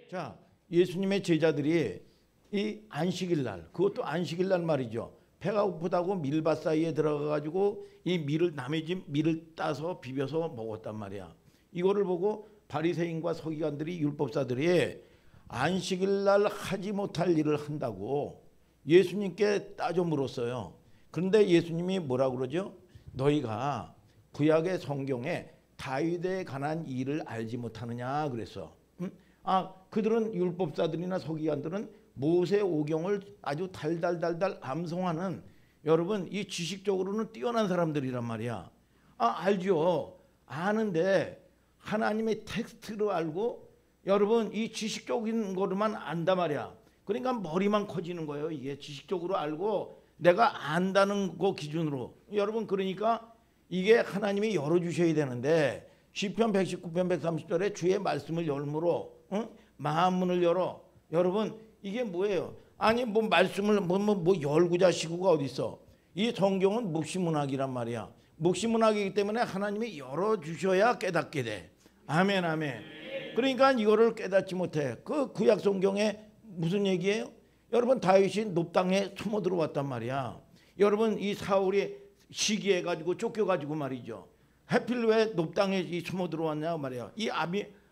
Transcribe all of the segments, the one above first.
자, 예수님의 제자들이 이 안식일 날, 그것도 안식일 날 말이죠. 배가 고프다고 밀밭 사이에 들어가가지고 이 밀을 남의 집 밀을 따서 비벼서 먹었단 말이야. 이거를 보고 바리새인과 서기관들이 율법사들이 안식일 날 하지 못할 일을 한다고 예수님께 따져 물었어요. 그런데 예수님이 뭐라고 그러죠? 너희가 구약의 성경에 다윗에 관한 일을 알지 못하느냐 그랬어. 그들은 율법사들이나 서기관들은 모세 오경을 아주 달달달달 암송하는, 여러분 이 지식적으로는 뛰어난 사람들이란 말이야. 알죠. 아는데 하나님의 텍스트로 알고 여러분 이 지식적인 거로만 안단 말이야. 그러니까 머리만 커지는 거예요. 이게 지식적으로 알고 내가 안다는 거 기준으로. 여러분 그러니까 이게 하나님이 열어주셔야 되는데 시편 119편 130절에 주의 말씀을 열므로 마음문을 열어. 여러분 이게 뭐예요? 아니 뭐 말씀을 뭐 열구자시구가 어디 있어? 이 성경은 묵시문학이란 말이야. 묵시문학이기 때문에 하나님이 열어주셔야 깨닫게 돼. 아멘 아멘. 그러니까 이거를 깨닫지 못해. 그 구약 성경에 무슨 얘기예요? 여러분 다윗이 높당에 숨어 들어왔단 말이야. 여러분 이 사울이 시기해가지고 쫓겨가지고 말이죠. 하필 왜 높당에 숨어 들어왔냐 말이야. 이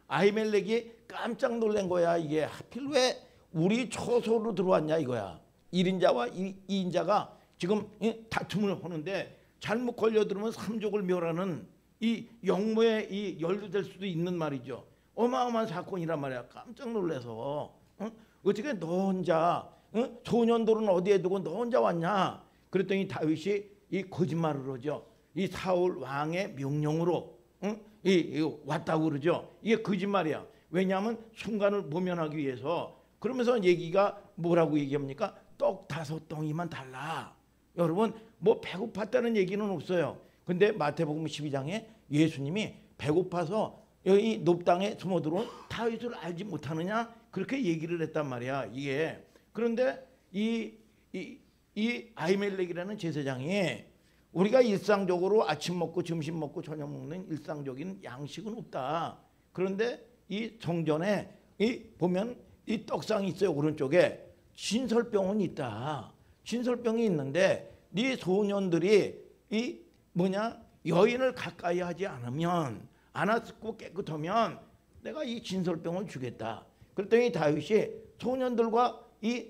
아히멜렉이 깜짝 놀란 거야. 이게 하필 왜 우리 처소로 들어왔냐 이거야. 1인자와 2인자가 지금 다툼을 하는데 잘못 걸려들으면 삼족을 멸하는 이 영모에 이 연루될 수도 있는 말이죠. 어마어마한 사건이란 말이야. 깜짝 놀라서 어떻게 너 혼자 소년들은 어디에 두고 너 혼자 왔냐. 그랬더니 다윗이 이 거짓말을 하죠. 이 사울 왕의 명령으로 왔다고 그러죠. 이게 거짓말이야. 왜냐하면 순간을 모면하기 위해서. 그러면서 얘기가 뭐라고 얘기합니까? 떡 5덩이만 달라. 여러분 뭐 배고팠다는 얘기는 없어요. 근데 마태복음 12장에 예수님이 배고파서 여기 높당에 숨어 들어온 다윗을 알지 못하느냐 그렇게 얘기를 했단 말이야. 이게 그런데 이 아히멜렉이라는 제사장이 우리가 일상적으로 아침 먹고 점심 먹고 저녁 먹는 일상적인 양식은 없다. 그런데 이 성전에 보면 이 떡상이 있어요. 오른쪽에 신설병은 있다. 신설병이 있는데 네 소년들이 여인을 가까이 하지 않으면 안 왔고 깨끗하면 내가 이 신설병을 주겠다. 그랬더니 다윗이 소년들과 이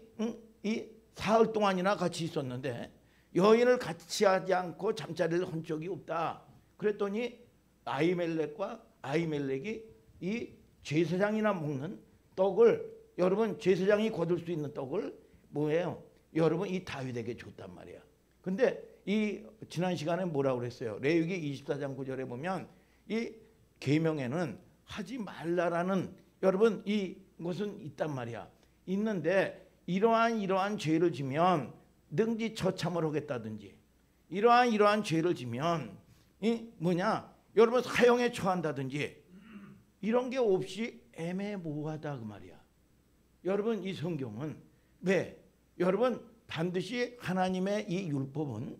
사흘 동안이나 같이 있었는데 여인을 같이 하지 않고 잠자리를 한 적이 없다. 그랬더니 아히멜렉이 이 제사장이나 먹는 떡을, 여러분 제사장이 거둘 수 있는 떡을 뭐예요? 여러분 이 다윗에게 줬단 말이야. 근데 이 지난 시간에 뭐라고 그랬어요? 레위기 24장 9절에 보면 이 계명에는 하지 말라라는 여러분 이것은 있단 말이야. 있는데 이러한 죄를 지면 능지 처참을 하겠다든지 이러한 죄를 지면 여러분 사형에 처한다든지 이런 게 없이 애매모호하다 그 말이야. 여러분 이 성경은 왜? 여러분 반드시 하나님의 이 율법은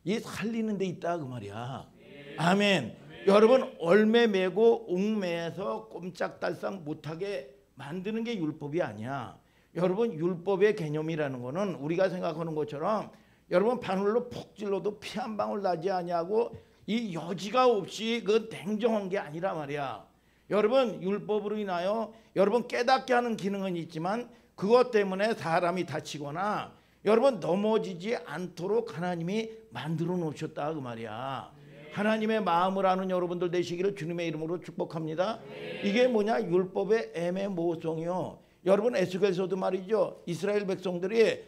이 살리는 데 있다 그 말이야. 아멘. 여러분 얼매매고 옥매에서 꼼짝달싹 못하게 만드는 게 율법이 아니야. 여러분 율법의 개념이라는 거는 우리가 생각하는 것처럼 여러분 바늘로 푹 찔러도 피 한 방울 나지 아니하고 이 여지가 없이 그 냉정한 게 아니라 말이야. 여러분 율법으로 인하여 여러분 깨닫게 하는 기능은 있지만 그것 때문에 사람이 다치거나 여러분 넘어지지 않도록 하나님이 만들어 놓으셨다 그 말이야. 하나님의 마음을 아는 여러분들 되시기를 주님의 이름으로 축복합니다. 이게 뭐냐? 율법의 애매모호성이요. 여러분 에스겔서도 말이죠. 이스라엘 백성들이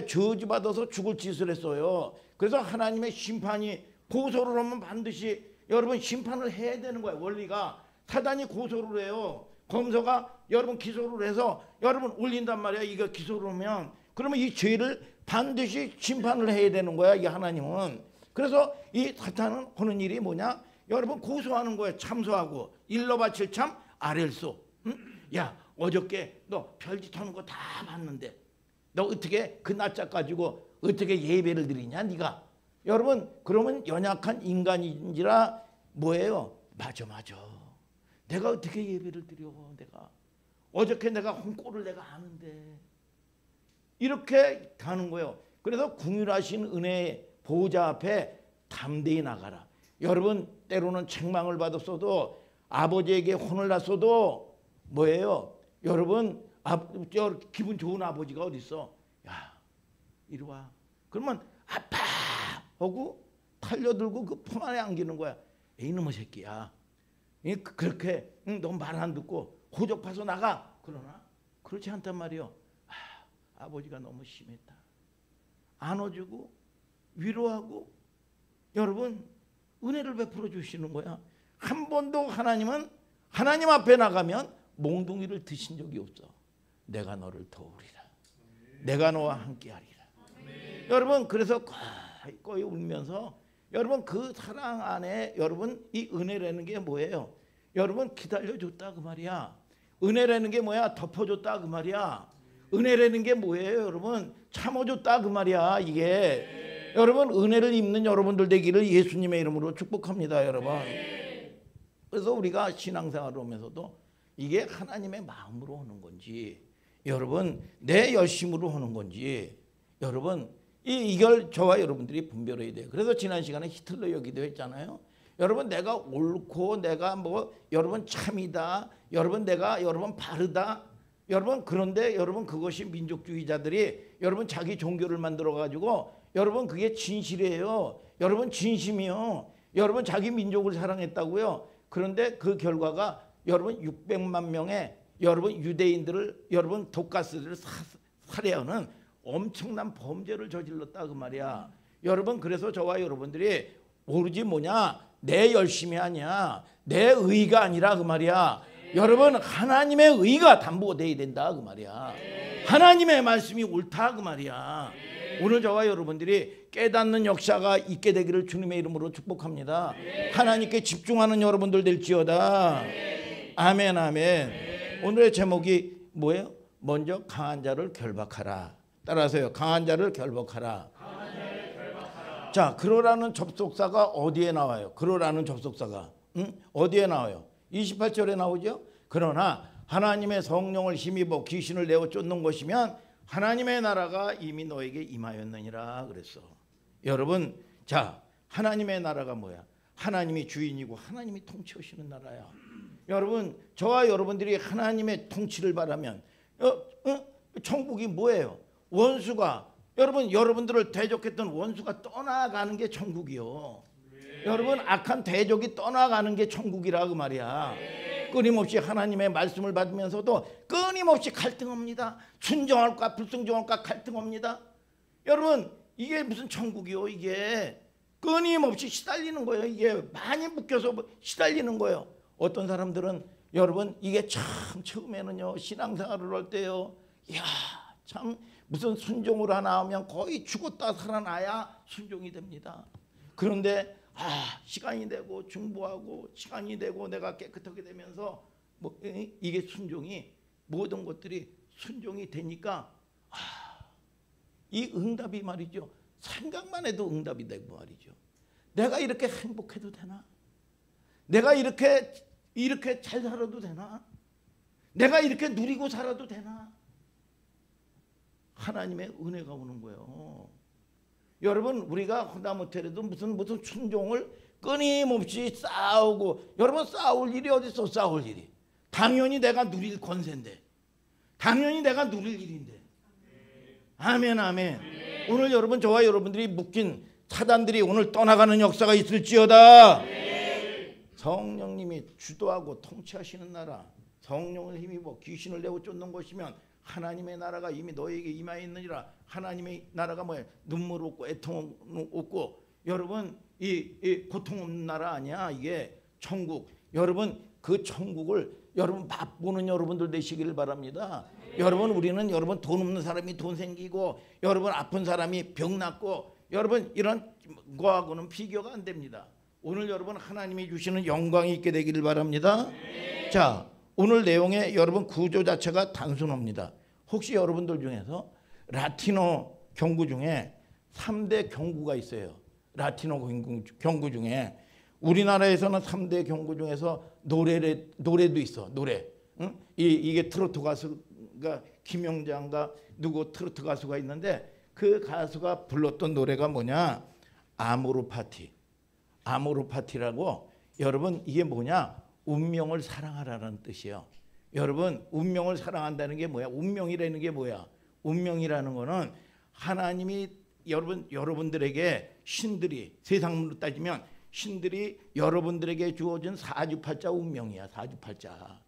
저주받아서 죽을 짓을 했어요. 그래서 하나님의 심판이 고소를 하면 반드시 여러분 심판을 해야 되는 거야. 원리가 사단이 고소를 해요. 검사가 여러분 기소를 해서 여러분 올린단 말이야. 이거 기소를 하면 그러면 이 죄를 반드시 심판을 해야 되는 거야. 이 하나님은. 그래서 이 사탄은 하는 일이 뭐냐? 여러분 고소하는 거예요. 참소하고 일러 바칠 참 아렐소. 야 어저께 너 별짓 하는 거 다 봤는데 너 어떻게 그 낯짝 가지고 어떻게 예배를 드리냐 네가. 여러분 그러면 연약한 인간인지라 뭐예요? 맞아 내가 어떻게 예배를 드려. 내가 어저께 내가 홍골을 내가 아는데 이렇게 가는 거예요. 그래서 궁휼하신 은혜의 보호자 앞에 담대히 나가라. 여러분 때로는 책망을 받았어도 아버지에게 혼을 났어도 뭐예요? 여러분 기분 좋은 아버지가 어디 있어? 야 이리 와. 그러면 아빠 하고 달려들고 그 품 안에 안기는 거야. 이놈의 새끼야. 그렇게 너 말 안 듣고 호접해서 나가. 그러나 그렇지 않단 말이요. 아버지가 너무 심했다. 안아주고 위로하고 여러분 은혜를 베풀어 주시는 거야. 한 번도 하나님은 하나님 앞에 나가면 몽둥이를 드신 적이 없어. 내가 너를 도우리라. 내가 너와 함께하리라. 여러분 그래서 거의 울면서 여러분 그 사랑 안에 여러분 이 은혜라는 게 뭐예요? 여러분 기다려줬다 그 말이야. 은혜라는 게 뭐야? 덮어줬다 그 말이야. 은혜라는 게 뭐예요? 여러분 참아줬다 그 말이야. 이게 여러분 은혜를 입는 여러분들 되기를 예수님의 이름으로 축복합니다 여러분. 그래서 우리가 신앙생활을 하면서도 이게 하나님의 마음으로 하는 건지 여러분 내 열심으로 하는 건지 여러분 이걸 저와 여러분들이 분별해야 돼요. 그래서 지난 시간에 히틀러 얘기도 했잖아요. 여러분 내가 옳고 내가 뭐 여러분 참이다. 여러분 내가 여러분 바르다. 여러분 그런데 여러분 그것이 민족주의자들이 여러분 자기 종교를 만들어 가지고 여러분 그게 진실이에요. 여러분 진심이요. 여러분 자기 민족을 사랑했다고요. 그런데 그 결과가 여러분 600만 명의 여러분 유대인들을 여러분 독가스를 살해하는 엄청난 범죄를 저질렀다 그 말이야. 여러분 그래서 저와 여러분들이 오로지 뭐냐 내 열심이 아니야. 내 의가 아니라 그 말이야. 여러분 하나님의 의가 담보돼야 된다 그 말이야. 하나님의 말씀이 옳다 그 말이야. 오늘 저와 여러분들이 깨닫는 역사가 있게 되기를 주님의 이름으로 축복합니다. 하나님께 집중하는 여러분들 될지어다. 아멘 아멘. 오늘의 제목이 뭐예요? 먼저 강한 자를 결박하라. 따라서요. 강한 자를 결박하라. 자, 그러라는 접속사가 어디에 나와요? 그러라는 접속사가 어디에 나와요? 28절에 나오죠. 그러나 하나님의 성령을 힘입어 귀신을 내어 쫓는 것이면 하나님의 나라가 이미 너에게 임하였느니라 그랬어. 여러분 자 하나님의 나라가 뭐야? 하나님이 주인이고 하나님이 통치하시는 나라야. 여러분 저와 여러분들이 하나님의 통치를 바라면 천국이 뭐예요? 원수가 여러분 여러분들을 대적했던 원수가 떠나가는 게 천국이요. 여러분 악한 대적이 떠나가는 게 천국이라 그 말이야. 끊임없이 하나님의 말씀을 받으면서도 끊임없이 갈등합니다. 순종할까 불순종할까 갈등합니다. 여러분 이게 무슨 천국이요? 이게 끊임없이 시달리는 거예요. 이게 많이 묶여서 시달리는 거예요. 어떤 사람들은 여러분 이게 참 처음에는요 신앙생활을 할 때요 이야 참 무슨 순종을 하나 하면 거의 죽었다 살아나야 순종이 됩니다. 그런데 시간이 되고 중보하고 시간이 되고 내가 깨끗하게 되면서 뭐 이게 순종이 모든 것들이 순종이 되니까 이 응답이 말이죠. 생각만 해도 응답이 되고 말이죠. 내가 이렇게 행복해도 되나? 내가 이렇게 잘 살아도 되나? 내가 이렇게 누리고 살아도 되나? 하나님의 은혜가 오는 거예요. 여러분 우리가 하다못해도 무슨 순종을 끊임없이 싸우고 여러분 싸울 일이 어디 있어? 싸울 일이 당연히 내가 누릴 권세인데 당연히 내가 누릴 일인데 아멘 아멘. 오늘 여러분 저와 여러분들이 묶인 사단들이 오늘 떠나가는 역사가 있을지어다. 성령님이 주도하고 통치하시는 나라 성령을 힘입어 귀신을 내어 쫓는 것이면 하나님의 나라가 이미 너에게 임하여 있느니라. 하나님의 나라가 뭐예요? 눈물 없고 애통 없고 여러분 이 고통 없는 나라 아니야. 이게 천국. 여러분 그 천국을 여러분 맛보는 여러분들 되시기를 바랍니다. 여러분 우리는 여러분 돈 없는 사람이 돈 생기고 여러분 아픈 사람이 병 낫고 여러분 이런 거하고는 비교가 안 됩니다. 오늘 여러분 하나님이 주시는 영광이 있게 되기를 바랍니다. 자 오늘 내용의 여러분 구조 자체가 단순합니다. 혹시 여러분들 중에서 라틴어 경구 중에 3대 경구가 있어요. 라틴어 경구 중에 우리나라에서는 3대 경구 중에서 노래도 있어. 노래 응? 이게 트로트 가수가 김영장가 누구 트로트 가수가 있는데 그 가수가 불렀던 노래가 뭐냐? 아모르 파티. 아모르 파티라고. 여러분 이게 뭐냐? 운명을 사랑하라는 뜻이에요. 여러분 운명을 사랑한다는 게 뭐야? 운명이라는 게 뭐야? 운명이라는 거는 하나님이 여러분들에게 신들이 세상으로 따지면 신들이 여러분들에게 주어진 사주팔자 운명이야. 사주팔자.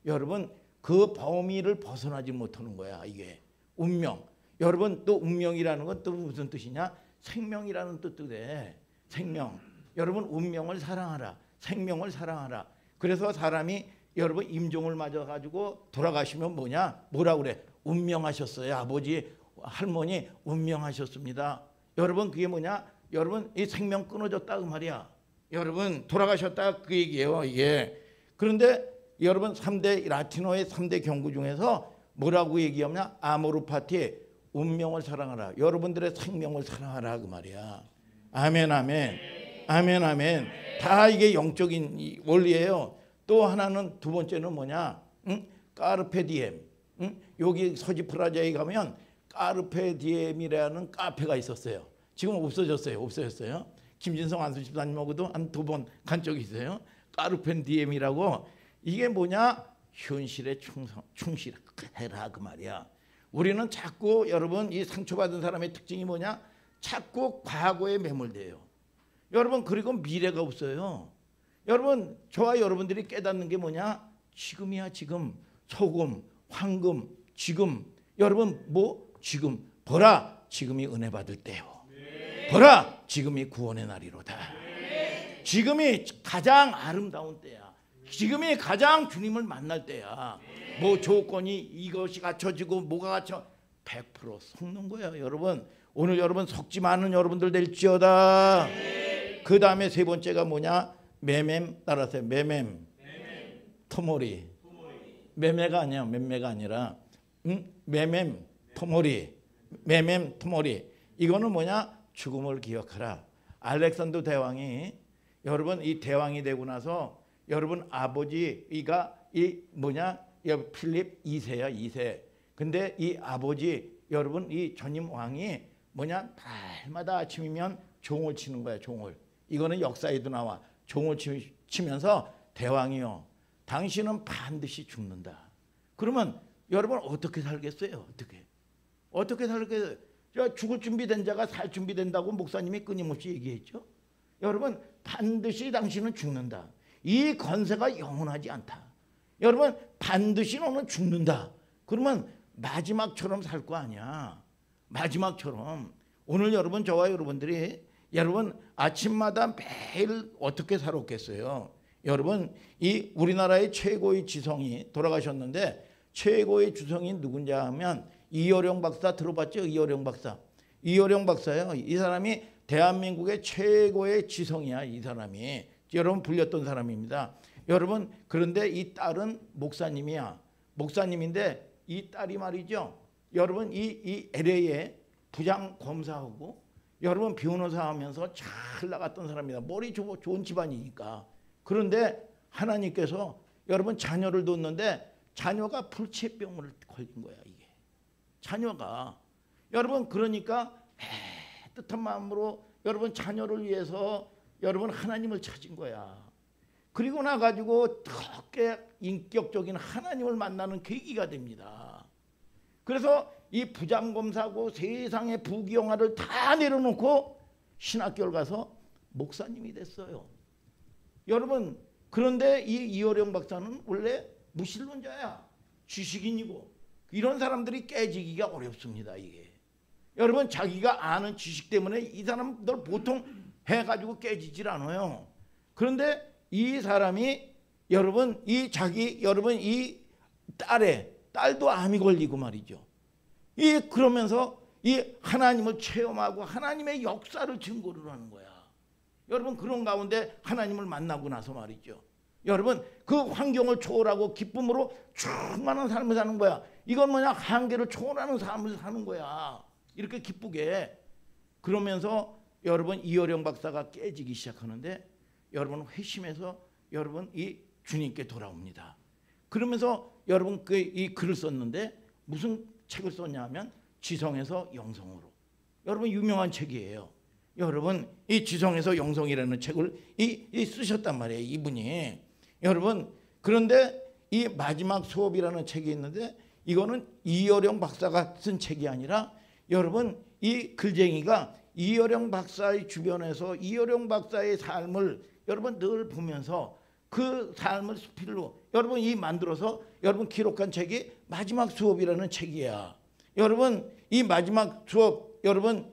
여러분 그 범위를 벗어나지 못하는 거야. 이게 운명. 여러분 또 운명이라는 건 또 무슨 뜻이냐? 생명이라는 뜻도 돼. 생명. 여러분 운명을 사랑하라. 생명을 사랑하라. 그래서 사람이 여러분 임종을 맞아 가지고 돌아가시면 뭐냐? 뭐라 그래? 운명하셨어요. 아버지 할머니 운명하셨습니다. 여러분 그게 뭐냐? 여러분 이 생명 끊어졌다 그 말이야. 여러분 돌아가셨다 그 얘기예요. 이게. 그런데 여러분 3대 라틴어의 3대 경구 중에서 뭐라고 얘기하냐? 아모르 파티. 운명을 사랑하라. 여러분들의 생명을 사랑하라 그 말이야. 아멘 아멘. 아멘 아멘. 다 이게 영적인 원리예요. 또 하나는 두 번째는 뭐냐? 응? 까르페 디엠. 응? 여기 서지 프라자에 가면 까르페 디엠이라는 카페가 있었어요. 지금 없어졌어요. 없어졌어요. 김진성 안수 집사님하고도 한 2번 간 적이 있어요. 까르페 디엠이라고. 이게 뭐냐? 현실에 충실해라 그 말이야. 우리는 자꾸 여러분 이 상처받은 사람의 특징이 뭐냐? 자꾸 과거에 매몰돼요. 여러분 그리고 미래가 없어요. 여러분 저와 여러분들이 깨닫는 게 뭐냐? 지금이야 지금. 소금, 황금, 지금. 여러분 뭐? 지금. 보라 지금이 은혜 받을 때요. 보라 지금이 구원의 날이로다. 지금이 가장 아름다운 때야. 지금이 가장 주님을 만날 때야. 뭐 조건이 이것이 갖춰지고 뭐가 갖춰 100% 속는 거야. 여러분 오늘 여러분 속지 않은 여러분들 될지어다. 그 다음에 세 번째가 뭐냐? 매맴 따라서 매맴 토모리. 매매가 아니야. 매매가 아니라 매맴 토모리. 매맴 토모리. 이거는 뭐냐? 죽음을 기억하라. 알렉산더 대왕이 여러분 이 대왕이 되고 나서 여러분 아버지가 이 뭐냐? 필립 2세야 2세. 근데 이 아버지 여러분 이 전임 왕이 뭐냐? 달마다 아침이면 종을 치는 거야. 종을. 이거는 역사에도 나와. 종을 치면서 대왕이요. 당신은 반드시 죽는다. 그러면 여러분 어떻게 살겠어요? 어떻게 살겠어요? 죽을 준비된 자가 살 준비된다고 목사님이 끊임없이 얘기했죠. 여러분 반드시 당신은 죽는다. 이 권세가 영원하지 않다. 여러분 반드시 너는 죽는다. 그러면 마지막처럼 살 거 아니야. 마지막처럼. 오늘 여러분 저와 여러분들이 여러분 아침마다 매일 어떻게 살았겠어요? 여러분 이 우리나라의 최고의 지성이 돌아가셨는데 최고의 지성이 누군지 하면 이어령 박사 들어봤죠? 이어령 박사. 이어령 박사요. 이 사람이 대한민국의 최고의 지성이야. 이 사람이. 여러분 불렸던 사람입니다. 여러분 그런데 이 딸은 목사님이야. 목사님인데 이 딸이 말이죠. 여러분 이 LA에 부장 검사하고 여러분 변호사 하면서 잘 나갔던 사람이다. 머리 좋은 집안이니까. 그런데 하나님께서 여러분 자녀를 뒀는데 자녀가 불치병을 걸린 거야. 이게 자녀가. 여러분 그러니까 뜻한 마음으로 여러분 자녀를 위해서 여러분 하나님을 찾은 거야. 그리고 나가지고 그렇게 인격적인 하나님을 만나는 계기가 됩니다. 그래서 이 부장검사고 세상의 부귀영화를 다 내려놓고 신학교를 가서 목사님이 됐어요. 여러분 그런데 이 이어령 박사는 원래 무신론자야. 지식인이고 이런 사람들이 깨지기가 어렵습니다. 이게 여러분 자기가 아는 지식 때문에 이 사람들 보통 해가지고 깨지질 않아요. 그런데 이 사람이 여러분 여러분 이 딸도 암이 걸리고 말이죠. 그러면서 이 하나님을 체험하고 하나님의 역사를 증거를 하는 거야. 여러분 그런 가운데 하나님을 만나고 나서 말이죠. 여러분 그 환경을 초월하고 기쁨으로 충만한 삶을 사는 거야. 이건 뭐냐? 한계를 초월하는 삶을 사는 거야. 이렇게 기쁘게. 그러면서 여러분 이어령 박사가 깨지기 시작하는데 여러분 회심해서 여러분 이 주님께 돌아옵니다. 그러면서 여러분 이 글을 썼는데 무슨 책을 썼냐 하면 지성에서 영성으로. 여러분 유명한 책이에요. 여러분 이 지성에서 영성이라는 책을 쓰셨단 말이에요. 이분이. 여러분 그런데 이 마지막 수업이라는 책이 있는데 이거는 이어령 박사가 쓴 책이 아니라 여러분 이 글쟁이가 이어령 박사의 주변에서 이어령 박사의 삶을 여러분 늘 보면서 그 삶을 수필로 여러분 이 만들어서 여러분 기록한 책이 마지막 수업이라는 책이야. 여러분 이 마지막 수업 여러분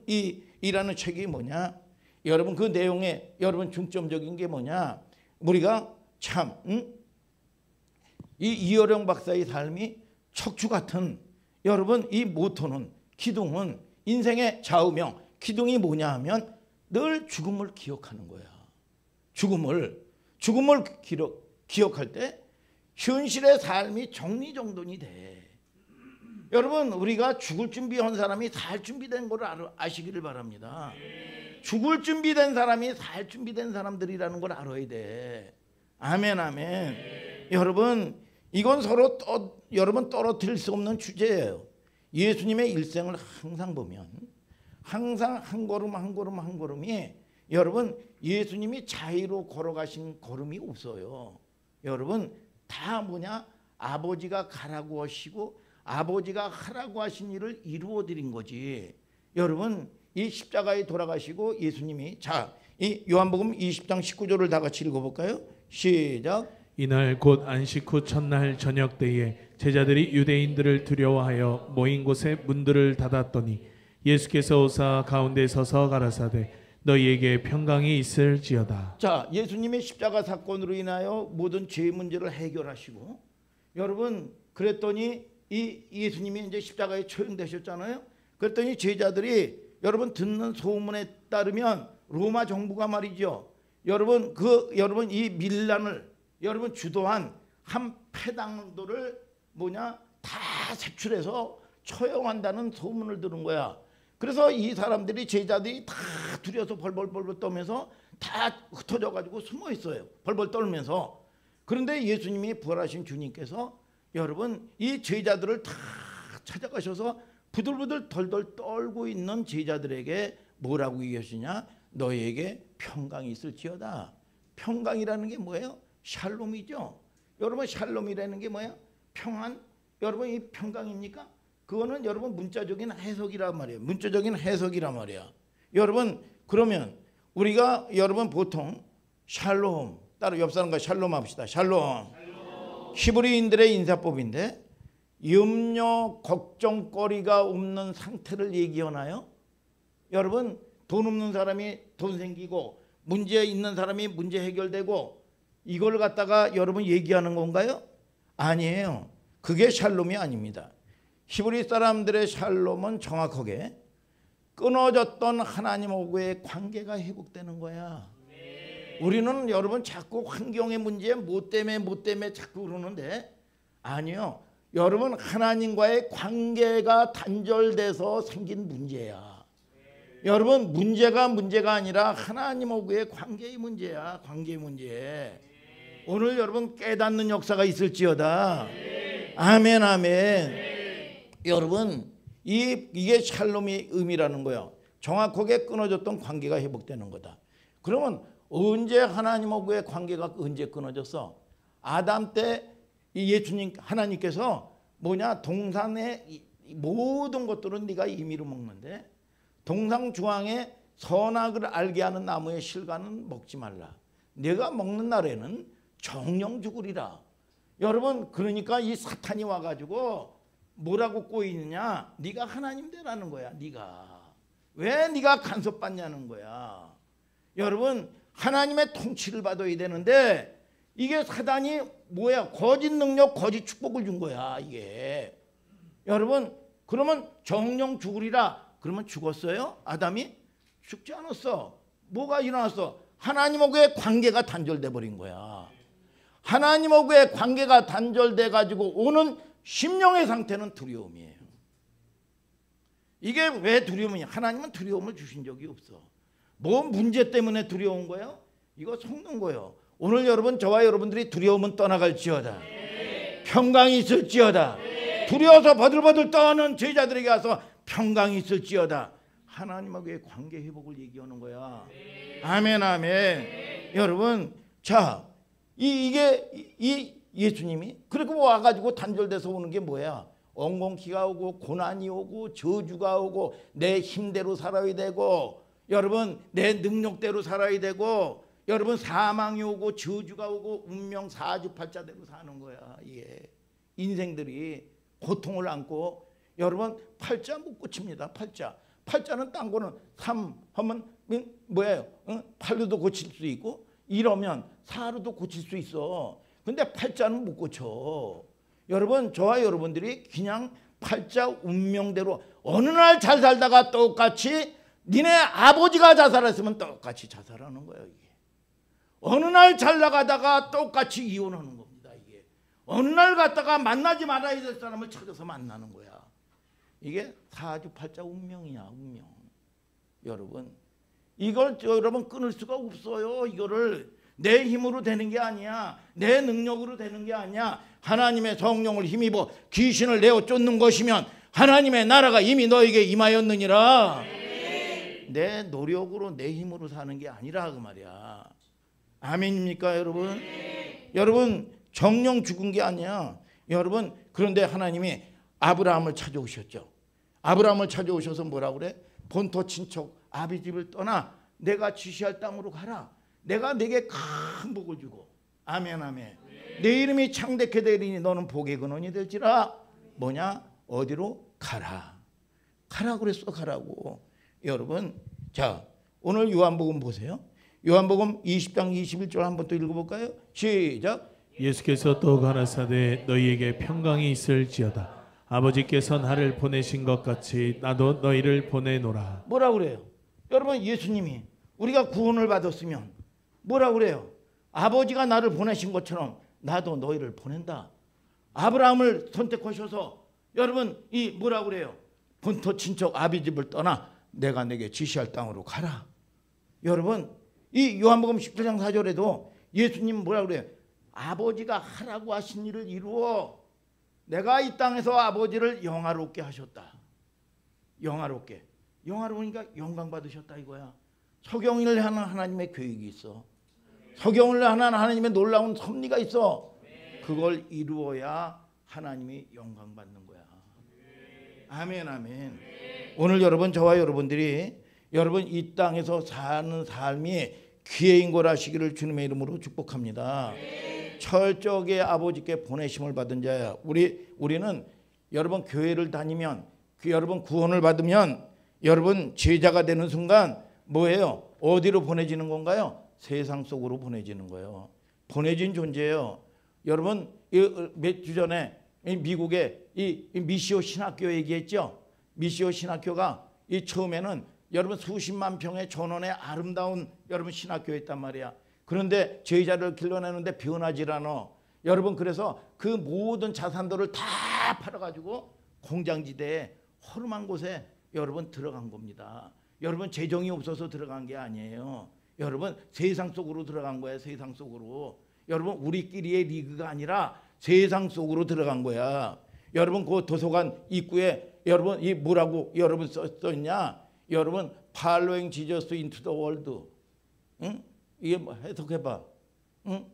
이라는 책이 뭐냐? 여러분 그 내용에 여러분 중점적인 게 뭐냐? 우리가 참 이 이어령 박사의 삶이 척추 같은 여러분 이 모토는 기둥은 인생의 좌우명 기둥이 뭐냐 하면 늘 죽음을 기억하는 거야. 죽음을 기억할 때 현실의 삶이 정리정돈이 돼. 여러분 우리가 죽을 준비한 사람이 살 준비된 걸 아시기를 바랍니다. 죽을 준비된 사람이 살 준비된 사람들이라는 걸 알아야 돼. 아멘 아멘. 여러분 이건 서로 여러분 떨어뜨릴 수 없는 주제예요. 예수님의 일생을 항상 보면 항상 한 걸음 한 걸음 한 걸음이 여러분 예수님이 자유로 걸어가신 걸음이 없어요. 여러분 다 뭐냐? 아버지가 가라고 하시고 아버지가 하라고 하신 일을 이루어 드린 거지. 여러분 이 십자가에 돌아가시고 예수님이 자, 이 요한복음 20장 19절을 다 같이 읽어볼까요? 시작. 이날 곧 안식 후 첫날 저녁 때에 제자들이 유대인들을 두려워하여 모인 곳에 문들을 닫았더니 예수께서 오사 가운데 서서 가라사대 너희에게 평강이 있을지어다. 자, 예수님의 십자가 사건으로 인하여 모든 죄 문제를 해결하시고 여러분 그랬더니 이 예수님이 이제 십자가에 처형되셨잖아요. 그랬더니 제자들이 여러분 듣는 소문에 따르면 로마 정부가 말이죠. 여러분 여러분 이 밀란을 여러분 주도한 한 패당도를 뭐냐 다 색출해서 처형한다는 소문을 들은 거야. 그래서 이 사람들이 제자들이 다 두려워서 벌벌 떨면서 다 흩어져 가지고 숨어 있어요. 벌벌 떨면서. 그런데 예수님이 부활하신 주님께서 여러분 이 제자들을 다 찾아가셔서 부들부들 덜덜 떨고 있는 제자들에게 뭐라고 얘기하시냐? 너희에게 평강이 있을지어다. 평강이라는 게 뭐예요? 샬롬이죠. 여러분 샬롬이라는 게 뭐야? 평안. 여러분 이 평강입니까? 그거는 여러분 문자적인 해석이란 말이에요. 문자적인 해석이란 말이야. 여러분 그러면 우리가 여러분 보통 샬롬 따로 옆 사람과 샬롬 합시다. 샬롬. 히브리인들의 인사법인데 염려 걱정거리가 없는 상태를 얘기하나요? 여러분 돈 없는 사람이 돈 생기고 문제 있는 사람이 문제 해결되고 이걸 갖다가 여러분 얘기하는 건가요? 아니에요. 그게 샬롬이 아닙니다. 히브리 사람들의 샬롬은 정확하게 끊어졌던 하나님하고의 관계가 회복되는 거야. 우리는 여러분 자꾸 환경의 문제 뭐 때문에 자꾸 그러는데 아니요. 여러분 하나님과의 관계가 단절돼서 생긴 문제야. 여러분 문제가 아니라 하나님하고의 관계의 문제야. 관계의 문제. 오늘 여러분 깨닫는 역사가 있을지어다. 아멘 아멘. 여러분 이게 샬롬의 의미라는 거예요. 정확하게 끊어졌던 관계가 회복되는 거다. 그러면 언제 하나님하고의 관계가 언제 끊어졌어? 아담 때 이 예수님 하나님께서 뭐냐 동산의 모든 것들은 네가 임의로 먹는데 동상 중앙에 선악을 알게 하는 나무의 실과는 먹지 말라. 내가 먹는 날에는 정령 죽으리라. 여러분 그러니까 이 사탄이 와가지고 뭐라고 꼬이느냐? 네가 하나님 되라는 거야. 네가 왜 네가 간섭받냐는 거야. 여러분 하나님의 통치를 받아야 되는데 이게 사단이 뭐야? 거짓 능력, 거짓 축복을 준 거야. 이게 여러분 그러면 정령 죽으리라. 그러면 죽었어요? 아담이? 죽지 않았어. 뭐가 일어났어? 하나님하고의 관계가 단절돼 버린 거야. 하나님하고의 관계가 단절돼 가지고 오는 심령의 상태는 두려움이에요. 이게 왜 두려움이냐? 하나님은 두려움을 주신 적이 없어. 뭐 문제 때문에 두려운 거예요? 이거 속는 거예요. 오늘 여러분 저와 여러분들이 두려움은 떠나갈지어다. 평강이 있을지어다. 두려워서 버들버들 떠는 제자들에게 가서 평강이 있을지어다. 하나님과의 관계 회복을 얘기하는 거야. 아멘 아멘. 여러분 자 이게 예수님이 그렇게 와가지고 단절돼서 오는 게 뭐야? 엉겅퀴가 오고 고난이 오고 저주가 오고 내 힘대로 살아야 되고 여러분 내 능력대로 살아야 되고 여러분 사망이 오고 저주가 오고 운명 사주팔자대로 사는 거야. 이게 인생들이 고통을 안고 여러분 팔자 못 고칩니다. 팔자는 딴 거는 3 하면 뭐예요? 팔로도 고칠 수 있고 이러면 4로도 고칠 수 있어. 근데 팔자는 못 고쳐. 여러분 저와 여러분들이 그냥 팔자 운명대로 어느 날 잘 살다가 똑같이 니네 아버지가 자살했으면 똑같이 자살하는 거예요. 이게 어느 날 잘 나가다가 똑같이 이혼하는 겁니다. 이게 어느 날 갔다가 만나지 말아야 될 사람을 찾아서 만나는 거야. 이게 사주팔자 운명이야. 운명. 여러분 이걸 여러분 끊을 수가 없어요. 이거를 내 힘으로 되는 게 아니야. 내 능력으로 되는 게 아니야. 하나님의 성령을 힘입어 귀신을 내어 쫓는 것이면 하나님의 나라가 이미 너에게 임하였느니라. 내 노력으로 내 힘으로 사는 게 아니라 그 말이야. 아멘입니까 여러분? 여러분 정령 죽은 게 아니야. 여러분 그런데 하나님이 아브라함을 찾아오셨죠. 아브라함을 찾아오셔서 뭐라고 그래? 본토 친척 아비 집을 떠나 내가 지시할 땅으로 가라. 내가 내게 큰 복을 주고 아멘 아멘. 내 이름이 창대케 되리니 너는 복의 근원이 될지라. 뭐냐? 어디로? 가라. 가라 그랬어. 가라고. 여러분 자 오늘 요한복음 보세요. 요한복음 20장 21절 한번 또 읽어볼까요? 시작. 예수께서 또 가라사대 너희에게 평강이 있을지어다. 아버지께서 나를 보내신 것 같이 나도 너희를 보내노라. 뭐라 그래요? 여러분 예수님이 우리가 구원을 받았으면 뭐라 그래요? 아버지가 나를 보내신 것처럼 나도 너희를 보낸다. 아브라함을 선택하셔서 여러분 이 뭐라 그래요? 본토 친척 아비 집을 떠나 내가 내게 지시할 땅으로 가라. 여러분 이 요한복음 17장 4절에도 예수님 뭐라 그래요? 아버지가 하라고 하신 일을 이루어 내가 이 땅에서 아버지를 영화롭게 하셨다. 영화롭게. 영화로우니까 영광 받으셨다 이거야. 석영을 하는 하나님의 계획이 있어. 석영을 하는 하나님의 놀라운 섭리가 있어. 그걸 이루어야 하나님이 영광 받는 거야. 아멘 아멘. 오늘 여러분 저와 여러분들이 여러분 이 땅에서 사는 삶이 귀해인 걸 아시기를 주님의 이름으로 축복합니다. 철저하게 아버지께 보내심을 받은 자야. 우리는 여러분 교회를 다니면 여러분 구원을 받으면 여러분 제자가 되는 순간 뭐예요? 어디로 보내지는 건가요? 세상 속으로 보내지는 거예요. 보내진 존재예요. 여러분 몇 주 전에 미국의 이 미시오 신학교 얘기했죠. 미시오 신학교가 이 처음에는 여러분 수십만 평의 전원의 아름다운 여러분 신학교였단 말이야. 그런데 제자를 길러내는데 변하질 않아. 여러분 그래서 그 모든 자산들을 다 팔아가지고 공장지대에 허름한 곳에 여러분 들어간 겁니다. 여러분 재정이 없어서 들어간 게 아니에요. 여러분 세상 속으로 들어간 거야. 세상 속으로. 여러분 우리끼리의 리그가 아니라 세상 속으로 들어간 거야. 여러분 그 도서관 입구에 여러분 이 뭐라고 여러분 써있냐? 여러분 Following Jesus into the world. 응? 이게 뭐 해석해봐. 응?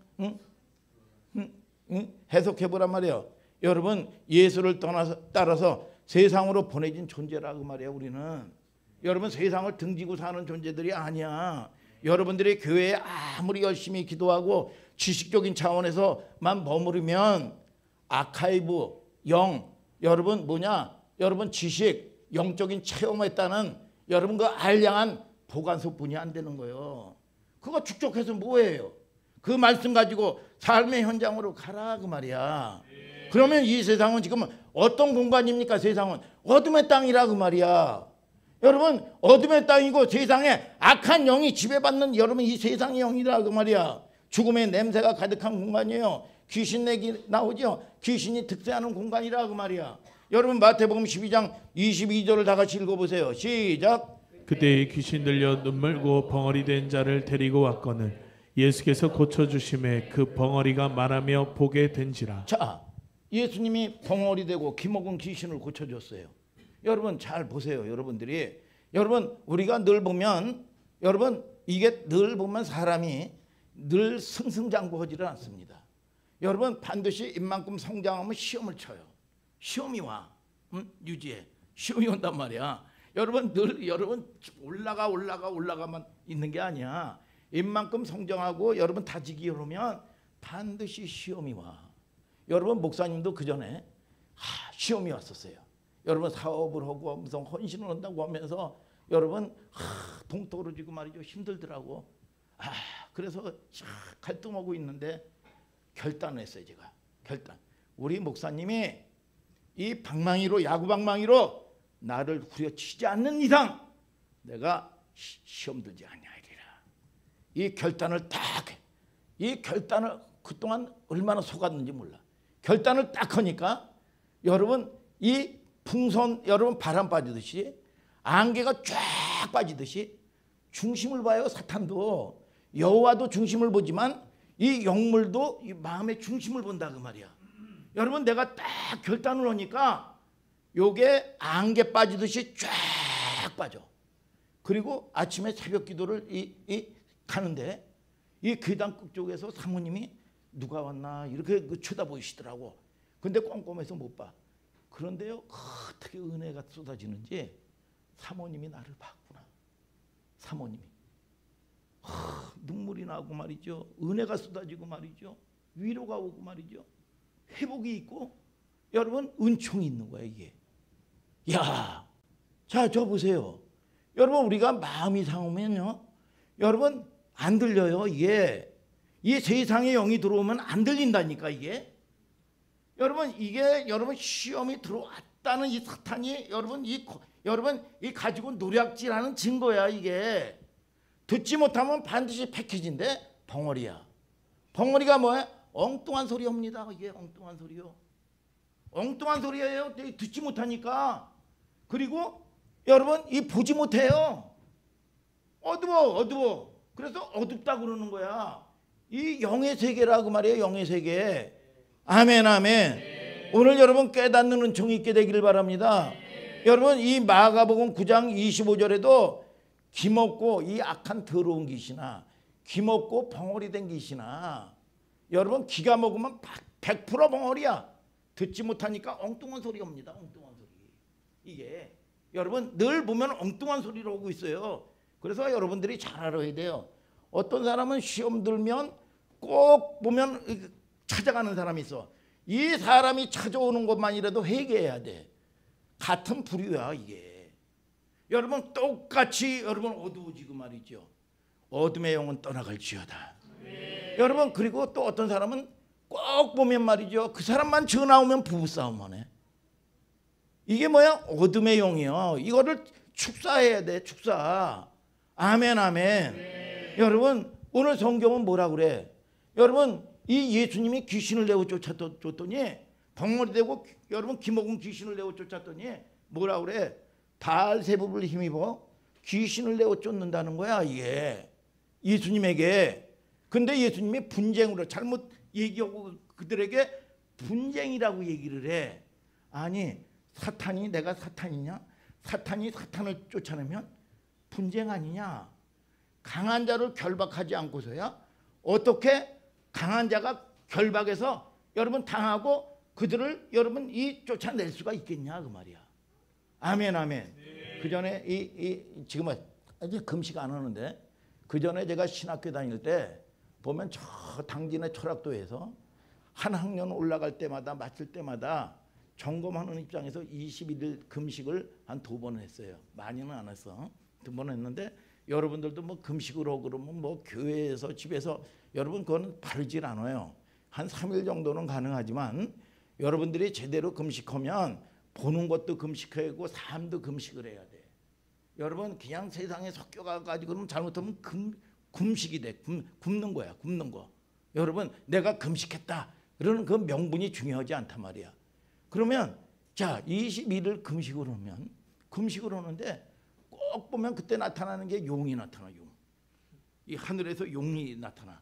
해석해보란 말이에요. 여러분 예수를 따라서 세상으로 보내진 존재라 그 말이에요. 우리는 여러분 세상을 등지고 사는 존재들이 아니야. 여러분들이 교회에 아무리 열심히 기도하고 지식적인 차원에서만 머무르면 아카이브 여러분 뭐냐? 여러분 지식 영적인 체험했다는 여러분 그 알량한 보관소뿐이 안 되는 거예요. 그거 축적해서 뭐예요? 그 말씀 가지고 삶의 현장으로 가라 그 말이야. 그러면 이 세상은 지금 어떤 공간입니까? 세상은 어둠의 땅이라 그 말이야. 여러분 어둠의 땅이고 세상에 악한 영이 지배받는 여러분 이 세상의 영이라 그 말이야. 죽음의 냄새가 가득한 공간이에요. 귀신 내기 나오죠. 귀신이 득세하는 공간이라 그 말이야. 여러분 마태복음 12장 22절을 다 같이 읽어보세요. 시작. 그때 귀신 들려 눈멀고 벙어리 된 자를 데리고 왔거늘 예수께서 고쳐주심에 그 벙어리가 말하며 보게 된지라. 자, 예수님이 벙어리 되고 기먹은 귀신을 고쳐줬어요. 여러분 잘 보세요. 여러분들이 여러분 우리가 늘 보면 여러분 이게 늘 보면 사람이 늘 승승장구하지를 않습니다. 여러분 반드시 이만큼 성장하면 시험을 쳐요. 시험이 와. 유지해. 시험이 온단 말이야. 여러분 늘 여러분 올라가만 있는 게 아니야. 이만큼 성장하고 여러분 다지기 그러면 반드시 시험이 와. 여러분 목사님도 그 전에 시험이 왔었어요. 여러분 사업을 하고 무슨 헌신을 한다고 하면서 여러분 동떨어지고 말이죠. 힘들더라고. 그래서 갈등하고 있는데 결단을 했어요. 제가 결단. 우리 목사님이 이 방망이로 야구 방망이로 나를 후려치지 않는 이상 내가 시험 들지 아니하리라. 이 결단을 이 결단을 그동안 얼마나 속았는지 몰라. 결단을 딱 하니까 여러분 이 풍선 여러분 바람 빠지듯이 안개가 쫙 빠지듯이 중심을 봐요. 사탄도 여호와도 중심을 보지만 이 영물도 이 마음의 중심을 본다 그 말이야. 여러분 내가 딱 결단을 하니까 요게 안개 빠지듯이 쫙 빠져. 그리고 아침에 새벽 기도를 가는데 이 괴담국 쪽에서 사모님이 누가 왔나 이렇게 쳐다보시더라고. 근데 꼼꼼해서 못 봐. 그런데요 어떻게 은혜가 쏟아지는지 사모님이 나를 봤구나. 사모님이 눈물이 나고 말이죠. 은혜가 쏟아지고 말이죠. 위로가 오고 말이죠. 회복이 있고 여러분 은총이 있는 거야 이게. 야, 자, 저 보세요. 여러분 우리가 마음이 상하면요, 여러분 안 들려요. 이게 이 세상의 영이 들어오면 안 들린다니까 이게. 여러분 이게 여러분 시험이 들어왔다는 이 사탄이 여러분 이 가지고 노략질하는 증거야 이게. 듣지 못하면 반드시 패키지인데 벙어리야. 벙어리가 뭐야? 엉뚱한 소리 합니다. 이게 엉뚱한 소리요. 엉뚱한 소리예요. 듣지 못하니까. 그리고 여러분 이 보지 못해요. 어두워. 그래서 어둡다 그러는 거야. 이 영의 세계라고 말이에요. 영의 세계. 아멘. 오늘 여러분 깨닫는 은총이 있게 되기를 바랍니다. 여러분 이 마가복음 9장 25절에도 기먹고 이 악한 더러운 귀신아, 기먹고 벙어리 된 귀신아, 여러분 기가 먹으면 100% 벙어리야. 듣지 못하니까 엉뚱한 소리 옵니다. 엉뚱한 소리. 이게 여러분 늘 보면 엉뚱한 소리를 하고 있어요. 그래서 여러분들이 잘 알아야 돼요. 어떤 사람은 시험 들면 꼭 보면 찾아가는 사람이 있어. 이 사람이 찾아오는 것만이라도 회개해야 돼. 같은 부류야 이게. 여러분 똑같이 여러분 어두워지고 말이죠. 어둠의 영은 떠나갈지어다. 여러분 그리고 또 어떤 사람은 꼭 보면 말이죠. 그 사람만 전화 오면 부부싸움만 해. 이게 뭐야? 어둠의 영이요. 이거를 축사해야 돼. 축사. 아멘. 여러분 오늘 성경은 뭐라 그래? 여러분 이 예수님이 귀신을 내어 쫓았더니 벙어리 되고 여러분 기먹은 귀신을 내어 쫓았더니 뭐라 그래? 바알세불을 힘입어 귀신을 내어 쫓는다는 거야 이게 예수님에게. 근데 예수님이 분쟁으로 잘못 얘기하고 그들에게 분쟁이라고 얘기를 해. 아니 사탄이 내가 사탄이냐? 사탄이 사탄을 쫓아내면 분쟁 아니냐? 강한 자를 결박하지 않고서야 어떻게 강한 자가 결박해서 여러분 당하고 그들을 여러분 이 쫓아낼 수가 있겠냐 그 말이야. 아멘. 그 전에 지금은 이제 금식 안 하는데 그 전에 제가 신학교 다닐 때 보면 저 당진의 철학도에서 한 학년 올라갈 때마다 마칠 때마다 점검하는 입장에서 21일 금식을 한 2번 했어요. 많이는 안 했어. 2번 했는데 여러분들도 뭐 금식을 하고 그러면 뭐 교회에서 집에서 여러분 그거는 바르질 않아요. 한 3일 정도는 가능하지만 여러분들이 제대로 금식하면 보는 것도 금식하고 삶도 금식을 해야 돼. 여러분 그냥 세상에 섞여가지고 그러면 잘못하면 금식이 돼. 굶는 거야. 굶는 거. 여러분 내가 금식했다. 그러는 그 명분이 중요하지 않단 말이야. 그러면 자 21일 금식을 하면 금식을 하는데 꼭 보면 그때 나타나는 게 용이 나타나. 용. 이 하늘에서 용이 나타나.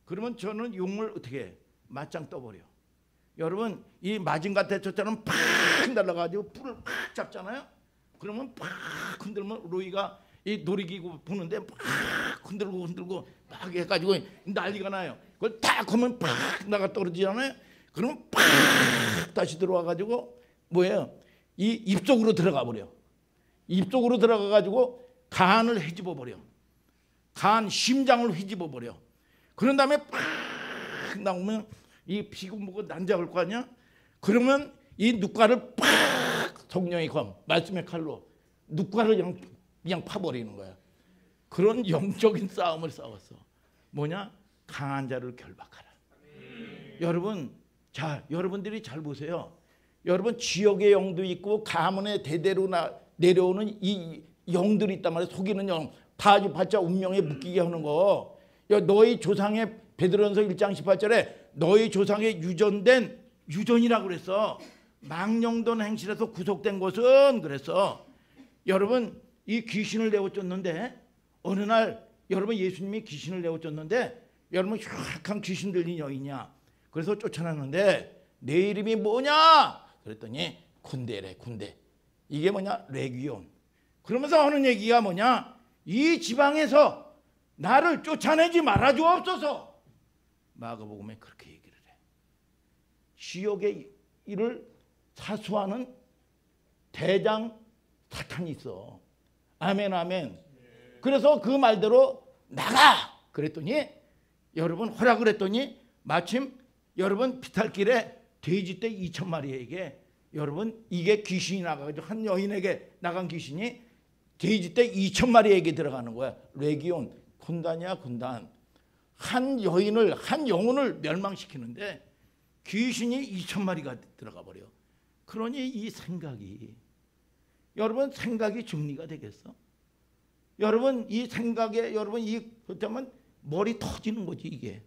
그러면 저는 용을 어떻게 해? 맞짱 떠버려. 여러분 이 마징가 대처처럼 팍 날아가지고 불을 팍 잡잖아요. 그러면 팍 흔들면 로이가 이 놀이기구 부는데 팍 흔들고 막 해가지고 난리가 나요. 그걸 딱 하면 팍 나가 떨어지잖아요. 그러면 팍 다시 들어와가지고 뭐예요? 이 입속으로 들어가 버려. 입속으로 들어가가지고 간을 헤집어 버려. 간 심장을 휘집어 버려. 그런 다음에 팍 나오면 이 피고 뭐고 난장할 거 아니야? 그러면 이 눕가를 팍 성령의 검 말씀의 칼로 눕가를 그냥 파버리는 거야. 그런 영적인 싸움을 싸웠어. 뭐냐? 강한 자를 결박하라. 여러분, 자, 여러분들이 잘 보세요. 여러분 지역의 영도 있고 가문의 대대로 내려오는 이 영들이 있단 말이에요. 속이는 영, 다주팔자 운명에 묶이게 하는 거. 너희 조상의 베드로전서 1장 18절에 너희 조상의 유전된 유전이라고 그랬어. 망령된 행실에서 구속된 것은 그랬어. 여러분 이 귀신을 내어쫓는데 어느 날 여러분 예수님이 귀신을 내어쫓는데 여러분 흉악한 귀신 들린 여인이야. 그래서 쫓아났는데 내 이름이 뭐냐? 그랬더니 군대래. 군대. 이게 뭐냐? 레기온. 그러면서 하는 얘기가 뭐냐? 이 지방에서 나를 쫓아내지 말아 주옵소서. 마가복음에 그렇게 얘기를 해. 지역의 일을 사수하는 대장 사탄이 있어. 아멘 아멘. 그래서 그 말대로 나가 그랬더니 여러분 허락을 했더니 마침 여러분 비탈길에 돼지떼 2,000마리에게 여러분 이게 귀신이 나가가지고 한 여인에게 나간 귀신이 돼지떼 2,000마리에게 들어가는 거야. 레기온 군단이야 군단. 한 여인을 한 영혼을 멸망시키는데 귀신이 2,000마리가 들어가 버려. 그러니 이 생각이 여러분 생각이 정리가 되겠어? 여러분 이 생각에 여러분 이 그렇다면 머리 터지는 거지 이게.